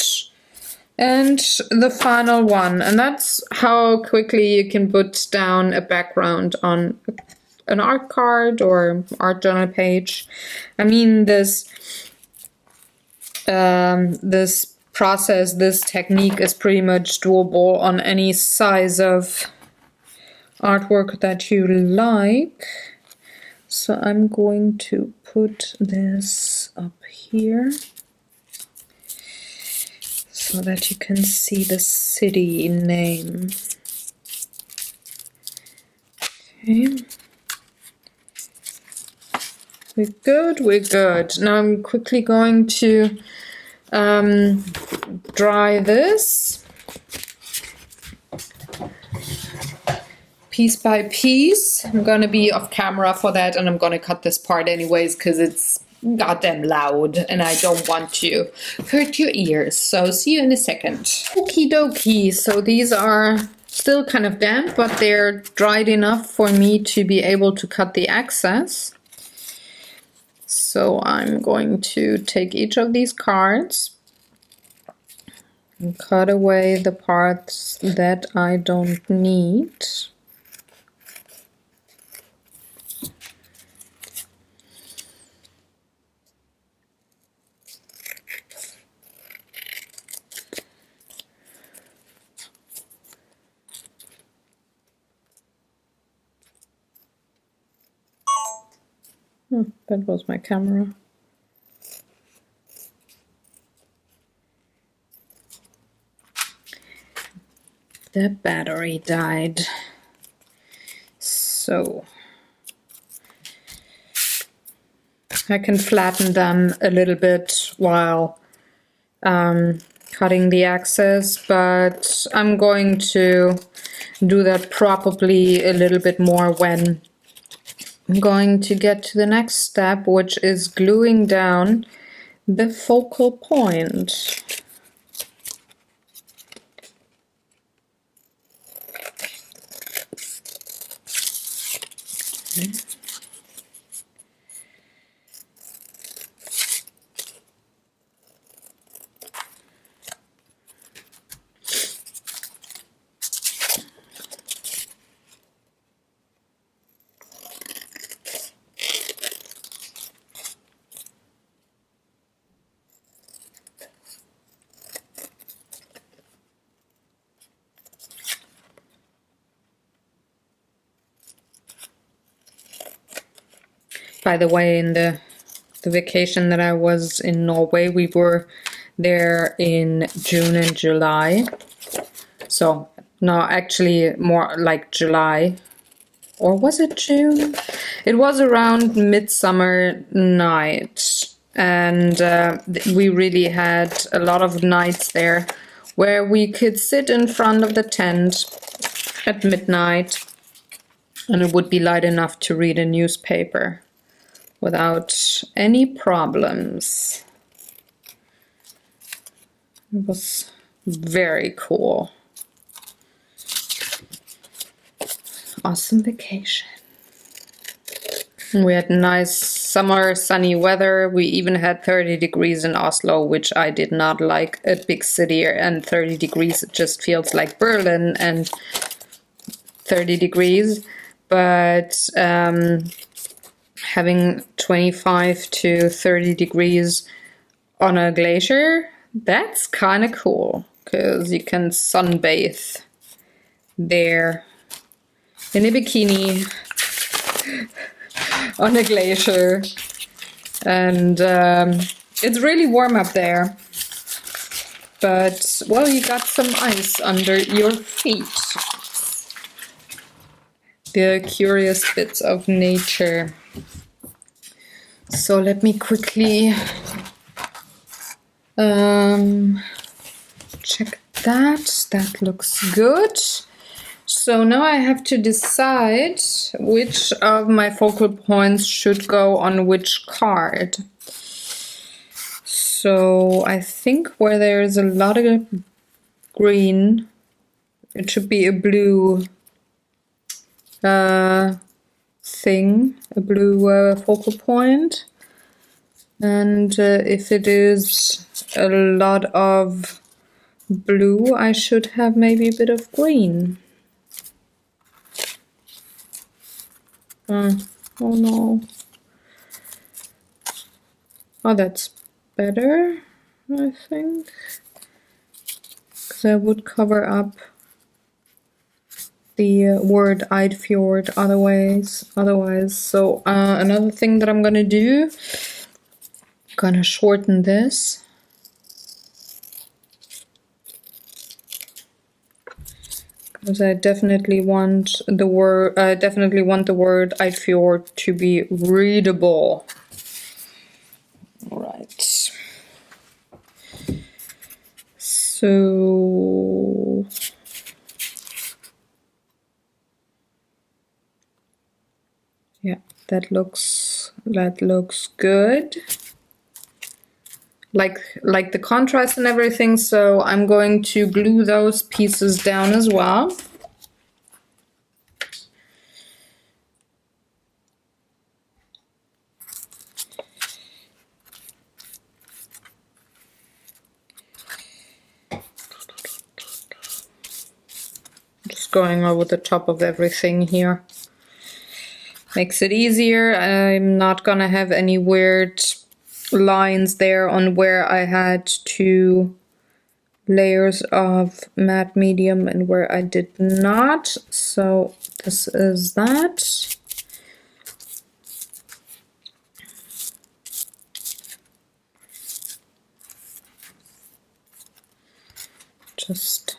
Speaker 1: And the final one, and that's how quickly you can put down a background on an art card or art journal page. I mean, this process, this technique is pretty much doable on any size of artwork that you like. So I'm going to put this up here so that you can see the city name. Okay. We're good, we're good. Now I'm quickly going to dry this piece by piece. I'm gonna be off camera for that, and I'm gonna cut this part anyways because it's goddamn loud and I don't want to hurt your ears. So see you in a second. Okie dokie. So these are still kind of damp, but they're dried enough for me to be able to cut the excess. So I'm going to take each of these cards and cut away the parts that I don't need. That was my camera. The battery died. So I can flatten them a little bit while cutting the excess, but I'm going to do that probably a little bit more when I'm going to get to the next step, which is gluing down the focal point. By the way, in the vacation that I was in Norway, we were there in June and July. So, no, actually more like July. Or was it June? It was around midsummer night. And we really had a lot of nights there where we could sit in front of the tent at midnight and it would be light enough to read a newspaper without any problems. It was very cool. Awesome vacation. We had nice summer sunny weather. We even had 30 degrees in Oslo, which I did not like. A big city, and 30 degrees, it just feels like Berlin and 30 degrees. But having 25 to 30 degrees on a glacier, that's kind of cool, because you can sunbathe there in a bikini on a glacier, and it's really warm up there, but well, you got some ice under your feet. The curious bits of nature. So let me quickly check that. That looks good. So now I have to decide which of my focal points should go on which card. So I think where there's a lot of green, it should be a blue thing, a blue focal point. And if it is a lot of blue, I should have maybe a bit of green. Oh no. Oh, that's better, I think. Because I would cover up the word Eidfjord otherwise. So another thing that I'm gonna do, gonna shorten this. Because I definitely want the word Eidfjord to be readable. All right. So yeah, that looks good. Like the contrast and everything, so I'm going to glue those pieces down as well. Just going over the top of everything here. Makes it easier. I'm not gonna have any weird lines there on where I had 2 layers of matte medium and where I did not. So this is that. Just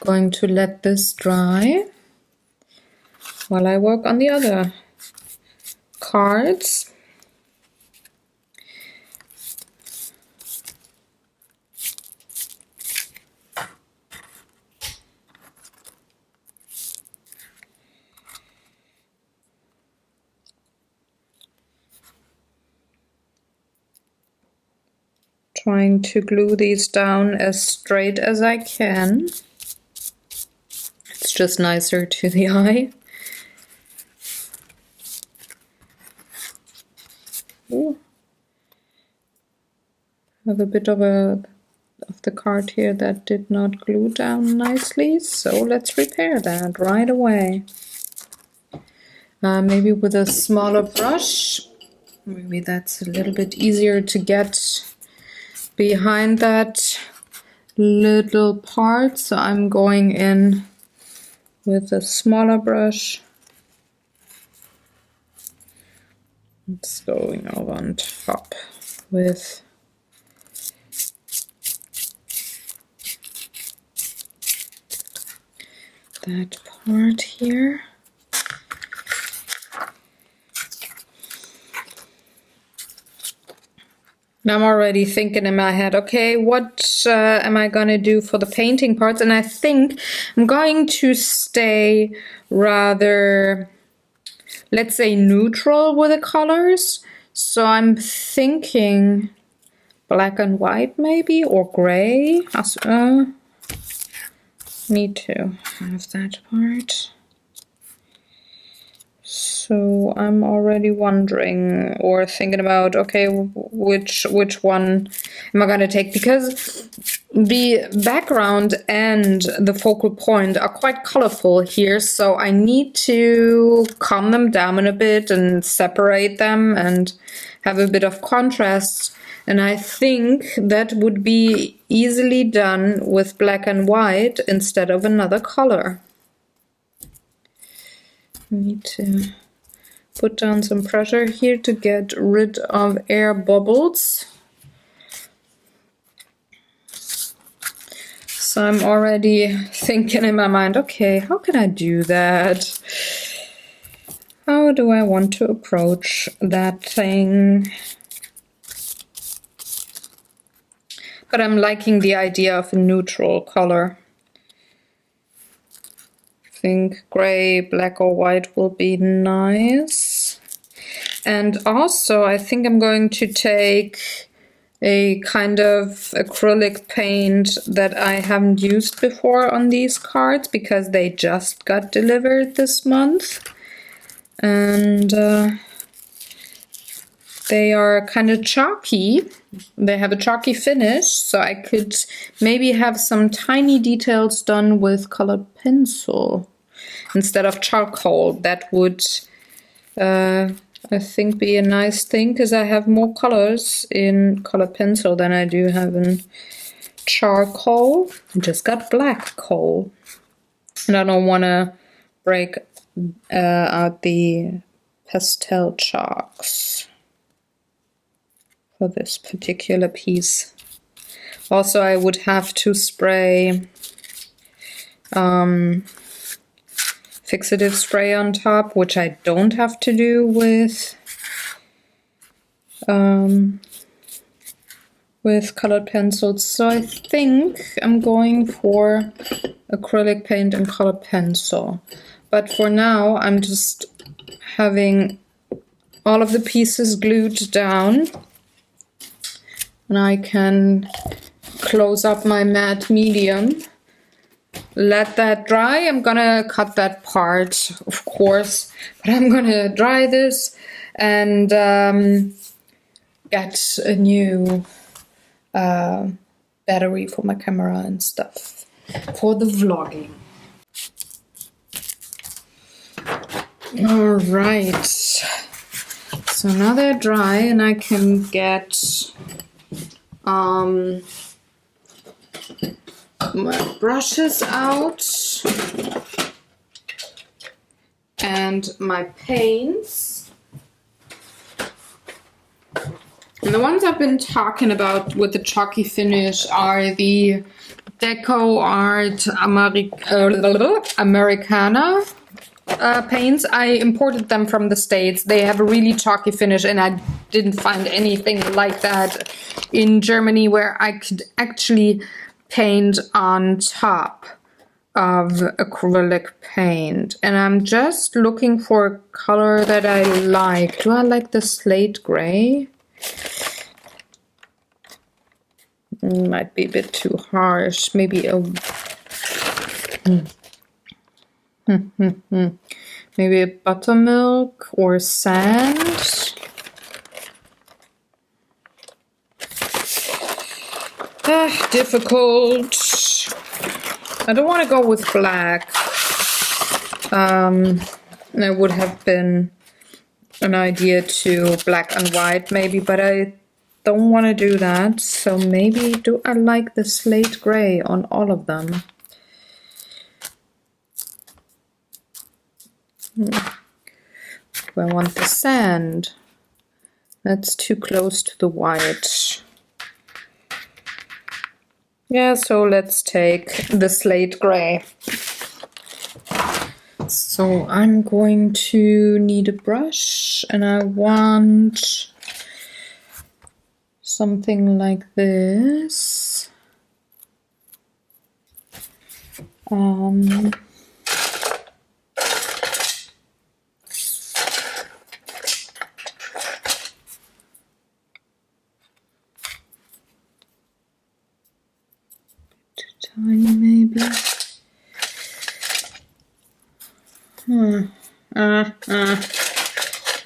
Speaker 1: going to let this dry while I work on the other cards. Trying to glue these down as straight as I can. It's just nicer to the eye. Ooh. Have a bit of the card here that did not glue down nicely, so let's repair that right away. Maybe with a smaller brush. Maybe that's a little bit easier to get behind that little part, so I'm going in with a smaller brush. It's going over on top with that part here. And I'm already thinking in my head, okay, what am I going to do for the painting parts? And I think I'm going to stay rather, let's say, neutral with the colors. So I'm thinking black and white maybe, or gray. Need to have that part. So I'm already wondering or thinking about, okay, which one am I going to take? Because the background and the focal point are quite colorful here, so I need to calm them down a bit and separate them and have a bit of contrast. And I think that would be easily done with black and white instead of another color. I need to put down some pressure here to get rid of air bubbles. So I'm already thinking in my mind, okay, how can I do that? How do I want to approach that thing? But I'm liking the idea of a neutral color. I think gray, black or white will be nice. And also I think I'm going to take a kind of acrylic paint that I haven't used before on these cards because they just got delivered this month. And they are kind of chalky. They have a chalky finish, so I could maybe have some tiny details done with colored pencil instead of charcoal. That would, I think, be a nice thing because I have more colors in colored pencil than I do have in charcoal. I just got black coal, and I don't want to break out the pastel chalks for this particular piece. Also, I would have to spray fixative spray on top, which I don't have to do with colored pencils. So I think I'm going for acrylic paint and colored pencil. But for now, I'm just having all of the pieces glued down. And I can close up my matte medium, let that dry. I'm gonna cut that part, of course, but I'm gonna dry this and get a new battery for my camera and stuff for the vlogging. All right, so now they're dry and I can get my brushes out and my paints. And the ones I've been talking about with the chalky finish are the Deco Art Americana paints. I imported them from the States. They have a really chalky finish and I didn't find anything like that in Germany where I could actually paint on top of acrylic paint. And I'm just looking for a color that I like. Do I like the slate gray? Might be a bit too harsh. Maybe a maybe a buttermilk or sand. Difficult. I don't want to go with black. There would have been an idea to black and white maybe, but I don't want to do that. So maybe do I like the slate gray on all of them? Do I want the sand? That's too close to the white. Yeah, so let's take the slate gray. So I'm going to need a brush, and I want something like this. Too tiny maybe.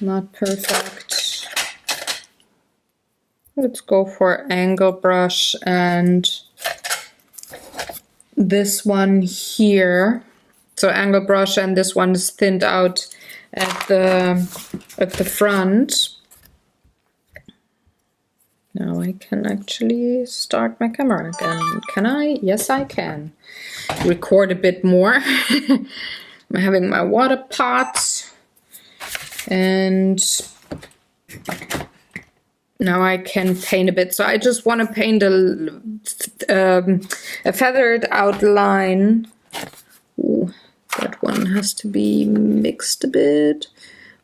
Speaker 1: Not perfect. Let's go for angle brush and this one here. So angle brush, and this one is thinned out at the front. Now I can actually start my camera again. Can I? Yes, I can. Record a bit more. I'm having my water pot, and now I can paint a bit. So I just want to paint a feathered outline. Ooh, that one has to be mixed a bit.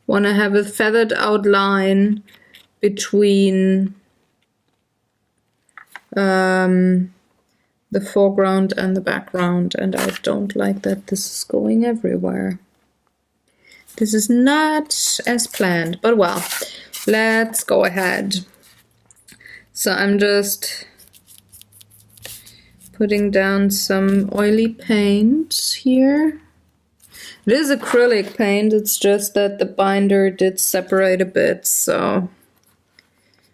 Speaker 1: Want to have a feathered outline between the foreground and the background, and I don't like that this is going everywhere. This is not as planned, but well, let's go ahead. So I'm just putting down some oily paint here. It is acrylic paint, it's just that the binder did separate a bit, so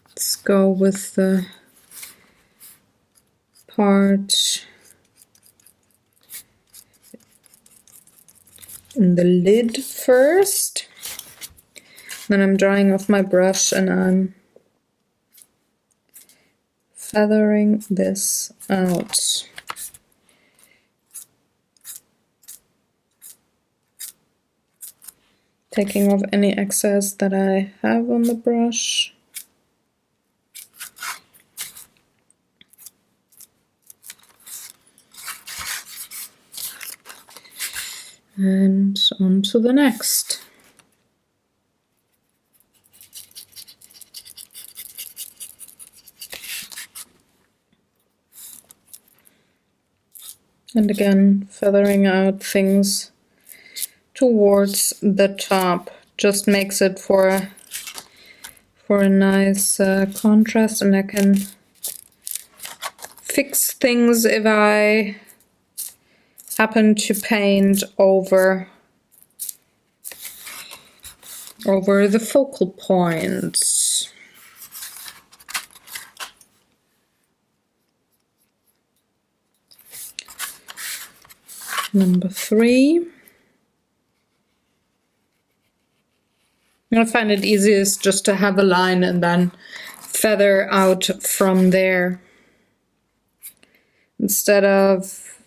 Speaker 1: let's go with the part in the lid first. Then I'm drying off my brush and I'm feathering this out. Taking off any excess that I have on the brush. And on to the next. And again, feathering out things towards the top just makes it for a nice contrast, and I can fix things if I happen to paint over the focal points. Number 3. I find it easiest just to have a line and then feather out from there, instead of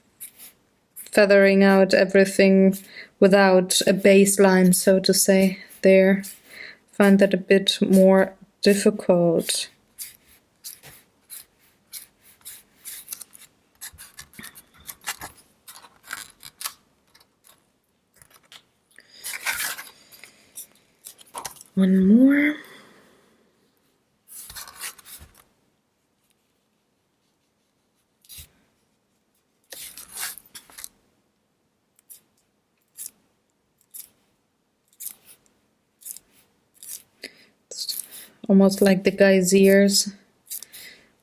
Speaker 1: feathering out everything without a baseline, so to say, there. I find that a bit more difficult. One more. It's almost like the geysers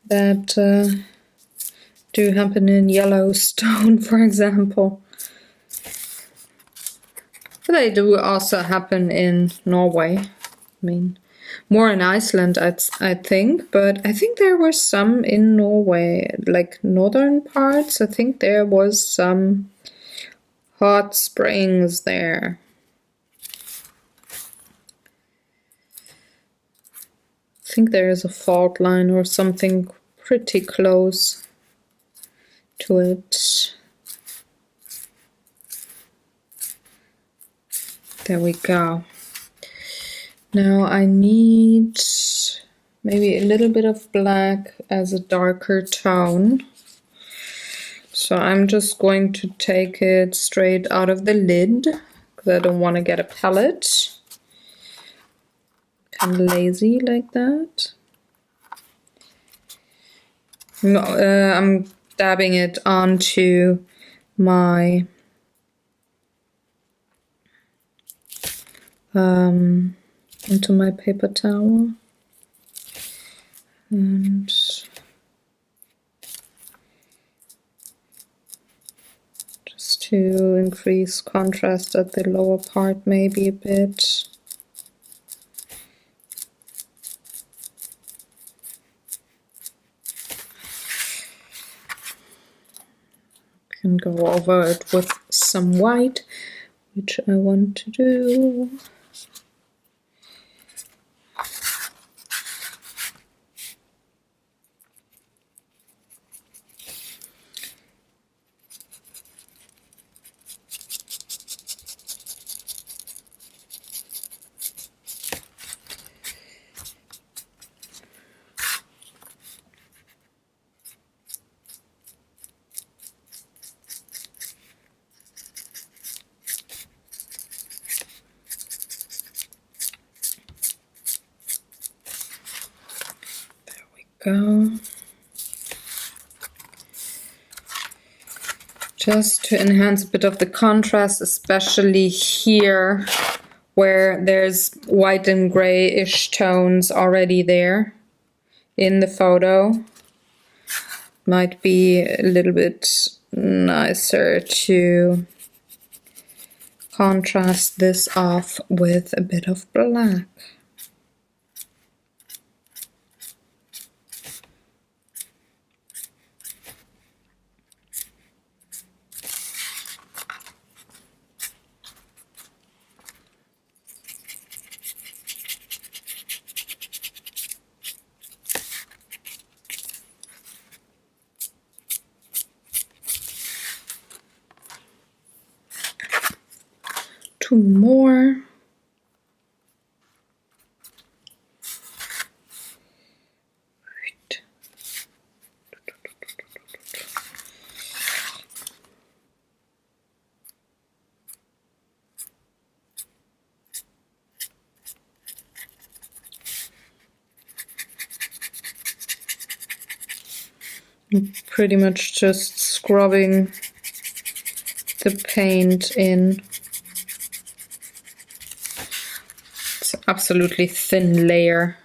Speaker 1: that do happen in Yellowstone, for example. But they do also happen in Norway. I mean, more in Iceland, I think, but I think there were some in Norway, like northern parts. I think there was some hot springs there. I think there is a fault line or something pretty close to it. There we go. Now I need maybe a little bit of black as a darker tone. So I'm just going to take it straight out of the lid because I don't want to get a palette. Kind of lazy like that. No, I'm dabbing it onto my paper towel, and just to increase contrast at the lower part maybe a bit. Can go over it with some white, which I want to do. Go. Just to enhance a bit of the contrast, especially here where there's white and grayish tones already there in the photo. Might be a little bit nicer to contrast this off with a bit of black. Two more. I'm pretty much just scrubbing the paint in. It's an absolutely thin layer.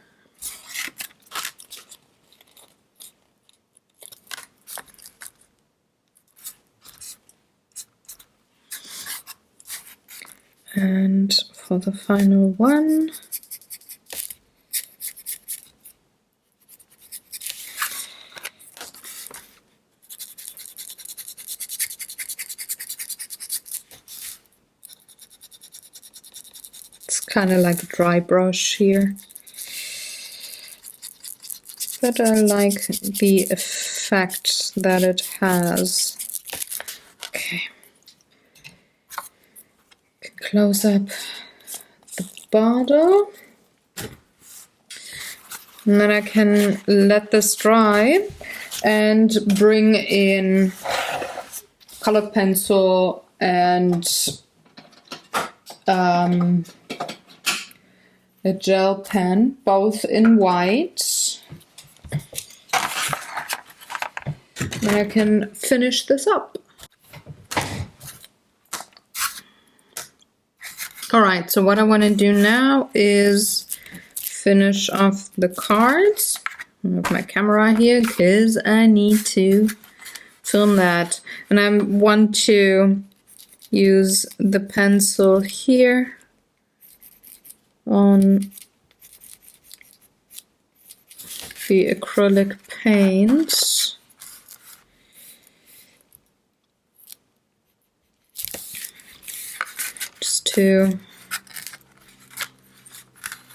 Speaker 1: And for the final one, kind of like a dry brush here, but I like the effect that it has. Okay, close up the bottle, and then I can let this dry and bring in colored pencil and a gel pen, both in white. And I can finish this up. Alright, so what I want to do now is finish off the cards. I'll move my camera here because I need to film that. And I want to use the pencil here on the acrylic paint. Just to,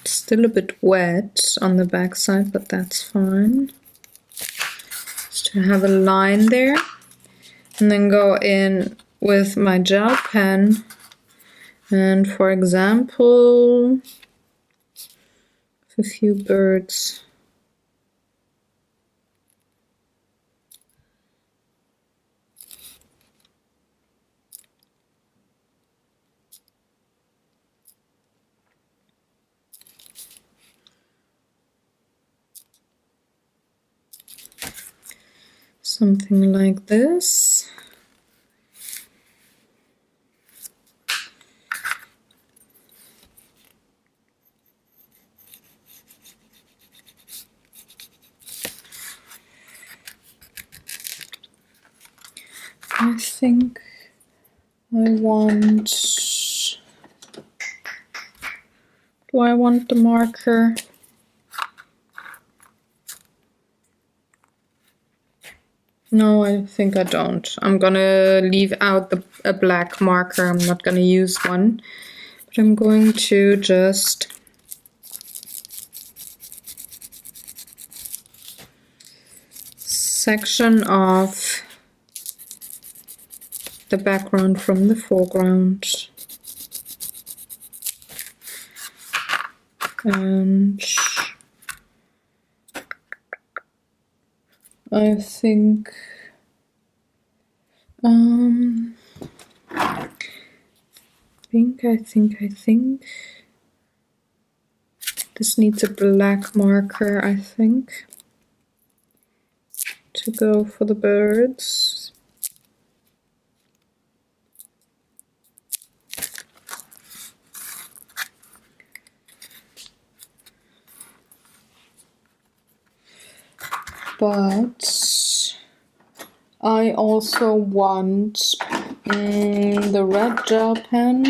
Speaker 1: still a bit wet on the back side, but that's fine. Just to have a line there, and then go in with my gel pen. And for example, a few birds Something like this. I think I want, do I want the marker? No, I think I don't. I'm gonna leave out a black marker. I'm not gonna use one, but I'm going to just section off the background from the foreground. And I think I think this needs a black marker, I think, to go for the birds. But I also want the red gel pen.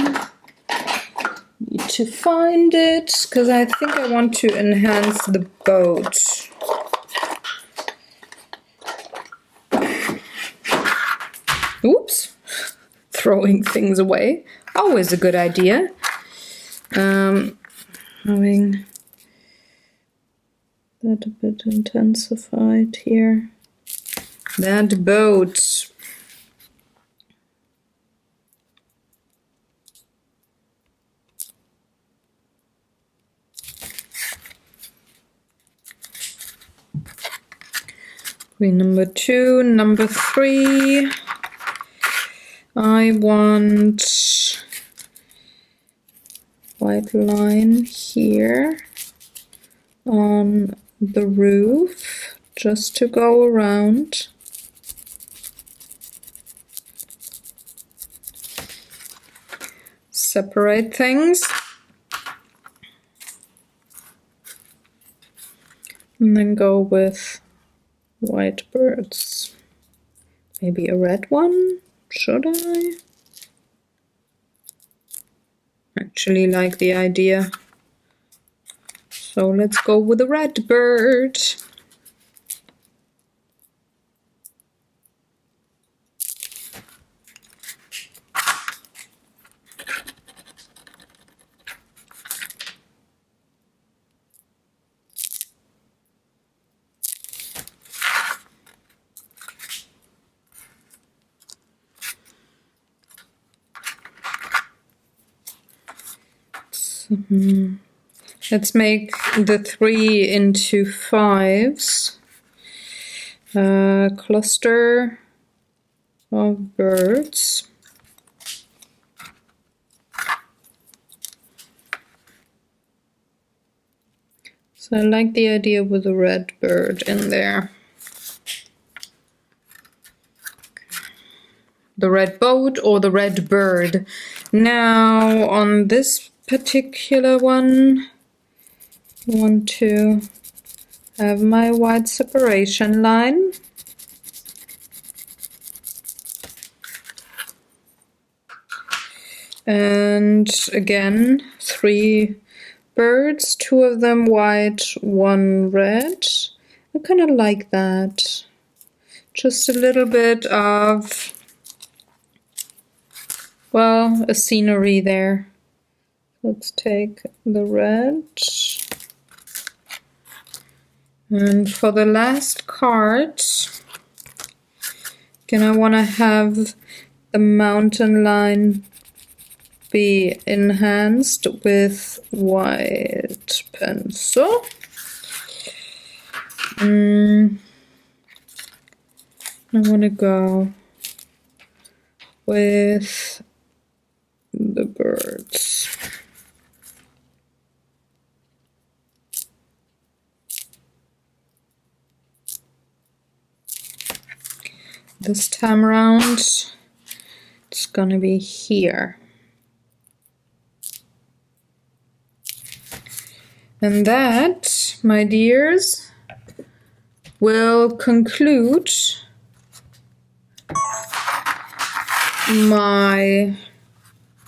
Speaker 1: Need to find it because I think I want to enhance the boat. Oops, throwing things away. Always a good idea. Having that a bit intensified here. That boat. Number 2, number 3. I want white line here on the roof just to go around. Separate things. And then go with white birds. Maybe a red one? Should I? Actually like the idea. So let's go with a red bird. Let's make the 3 into 5s. Cluster of birds. So I like the idea with the red bird in there. The red boat or the red bird. Now on this particular one, I want to have my white separation line. And again, 3 birds, 2 of them white, 1 red. I kind of like that. Just a little bit of, well, a scenery there. Let's take the red. And for the last card, again, I want to have the mountain line be enhanced with white pencil. I want to go with the birds. This time around, it's gonna be here. And that, my dears, will conclude my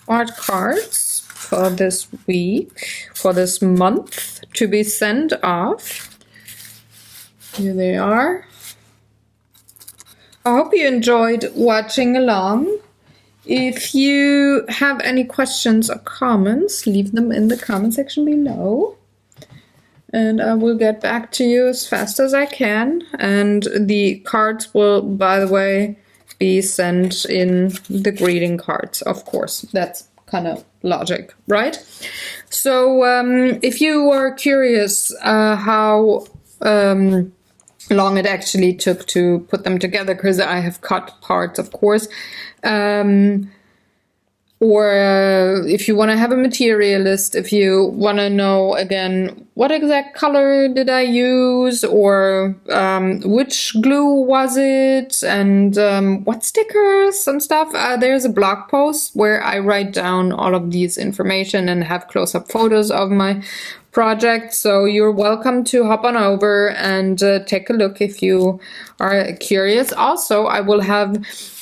Speaker 1: art cards for this week, for this month to be sent off. Here they are. I hope you enjoyed watching along. If you have any questions or comments, leave them in the comment section below. And I will get back to you as fast as I can. And the cards will, by the way, be sent in the greeting cards, of course. That's kind of logic, right? So if you are curious how long it actually took to put them together, because I have cut parts, of course, or if you want to have a materialist, if you want to know again what exact color did I use, or which glue was it, and what stickers and stuff, there's a blog post where I write down all of these information and have close-up photos of my project. So you're welcome to hop on over and take a look if you are curious. Also, I will have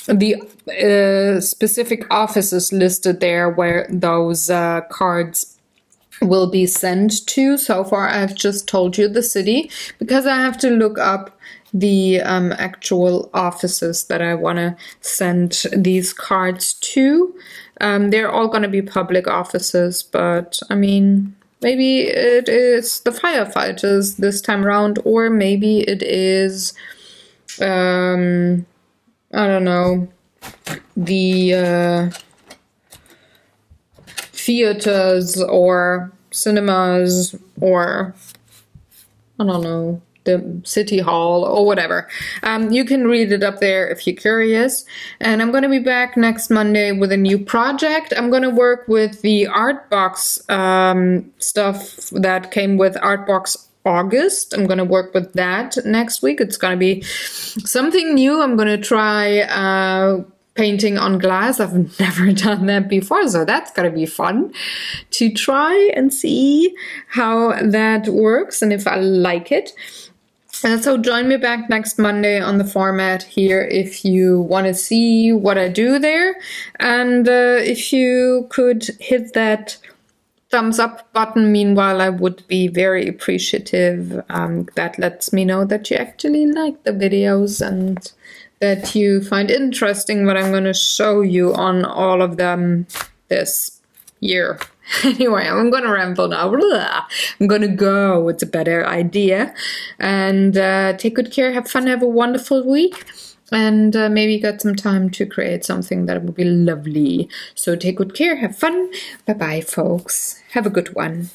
Speaker 1: the specific offices listed there where those cards will be sent to. So far I've just told you the city because I have to look up the actual offices that I want to send these cards to. They're all going to be public offices, but I mean, maybe it is the firefighters this time around, or maybe it is I don't know, the theaters or cinemas, or I don't know, the city hall or whatever. You can read it up there if you're curious. And I'm going to be back next Monday with a new project. I'm going to work with the Artbox stuff that came with Artbox August. I'm going to work with that next week. It's going to be something new. I'm going to try painting on glass. I've never done that before, so that's going to be fun to try and see how that works and if I like it. And so join me back next Monday on the format here if you want to see what I do there. And if you could hit that thumbs up button meanwhile, I would be very appreciative. That lets me know that you actually like the videos and that you find interesting what I'm going to show you on all of them this year. Anyway, I'm going to ramble now. I'm going to go. It's a better idea. And take good care. Have fun. Have a wonderful week. And maybe got some time to create something that would be lovely. So take good care. Have fun. Bye-bye, folks. Have a good one.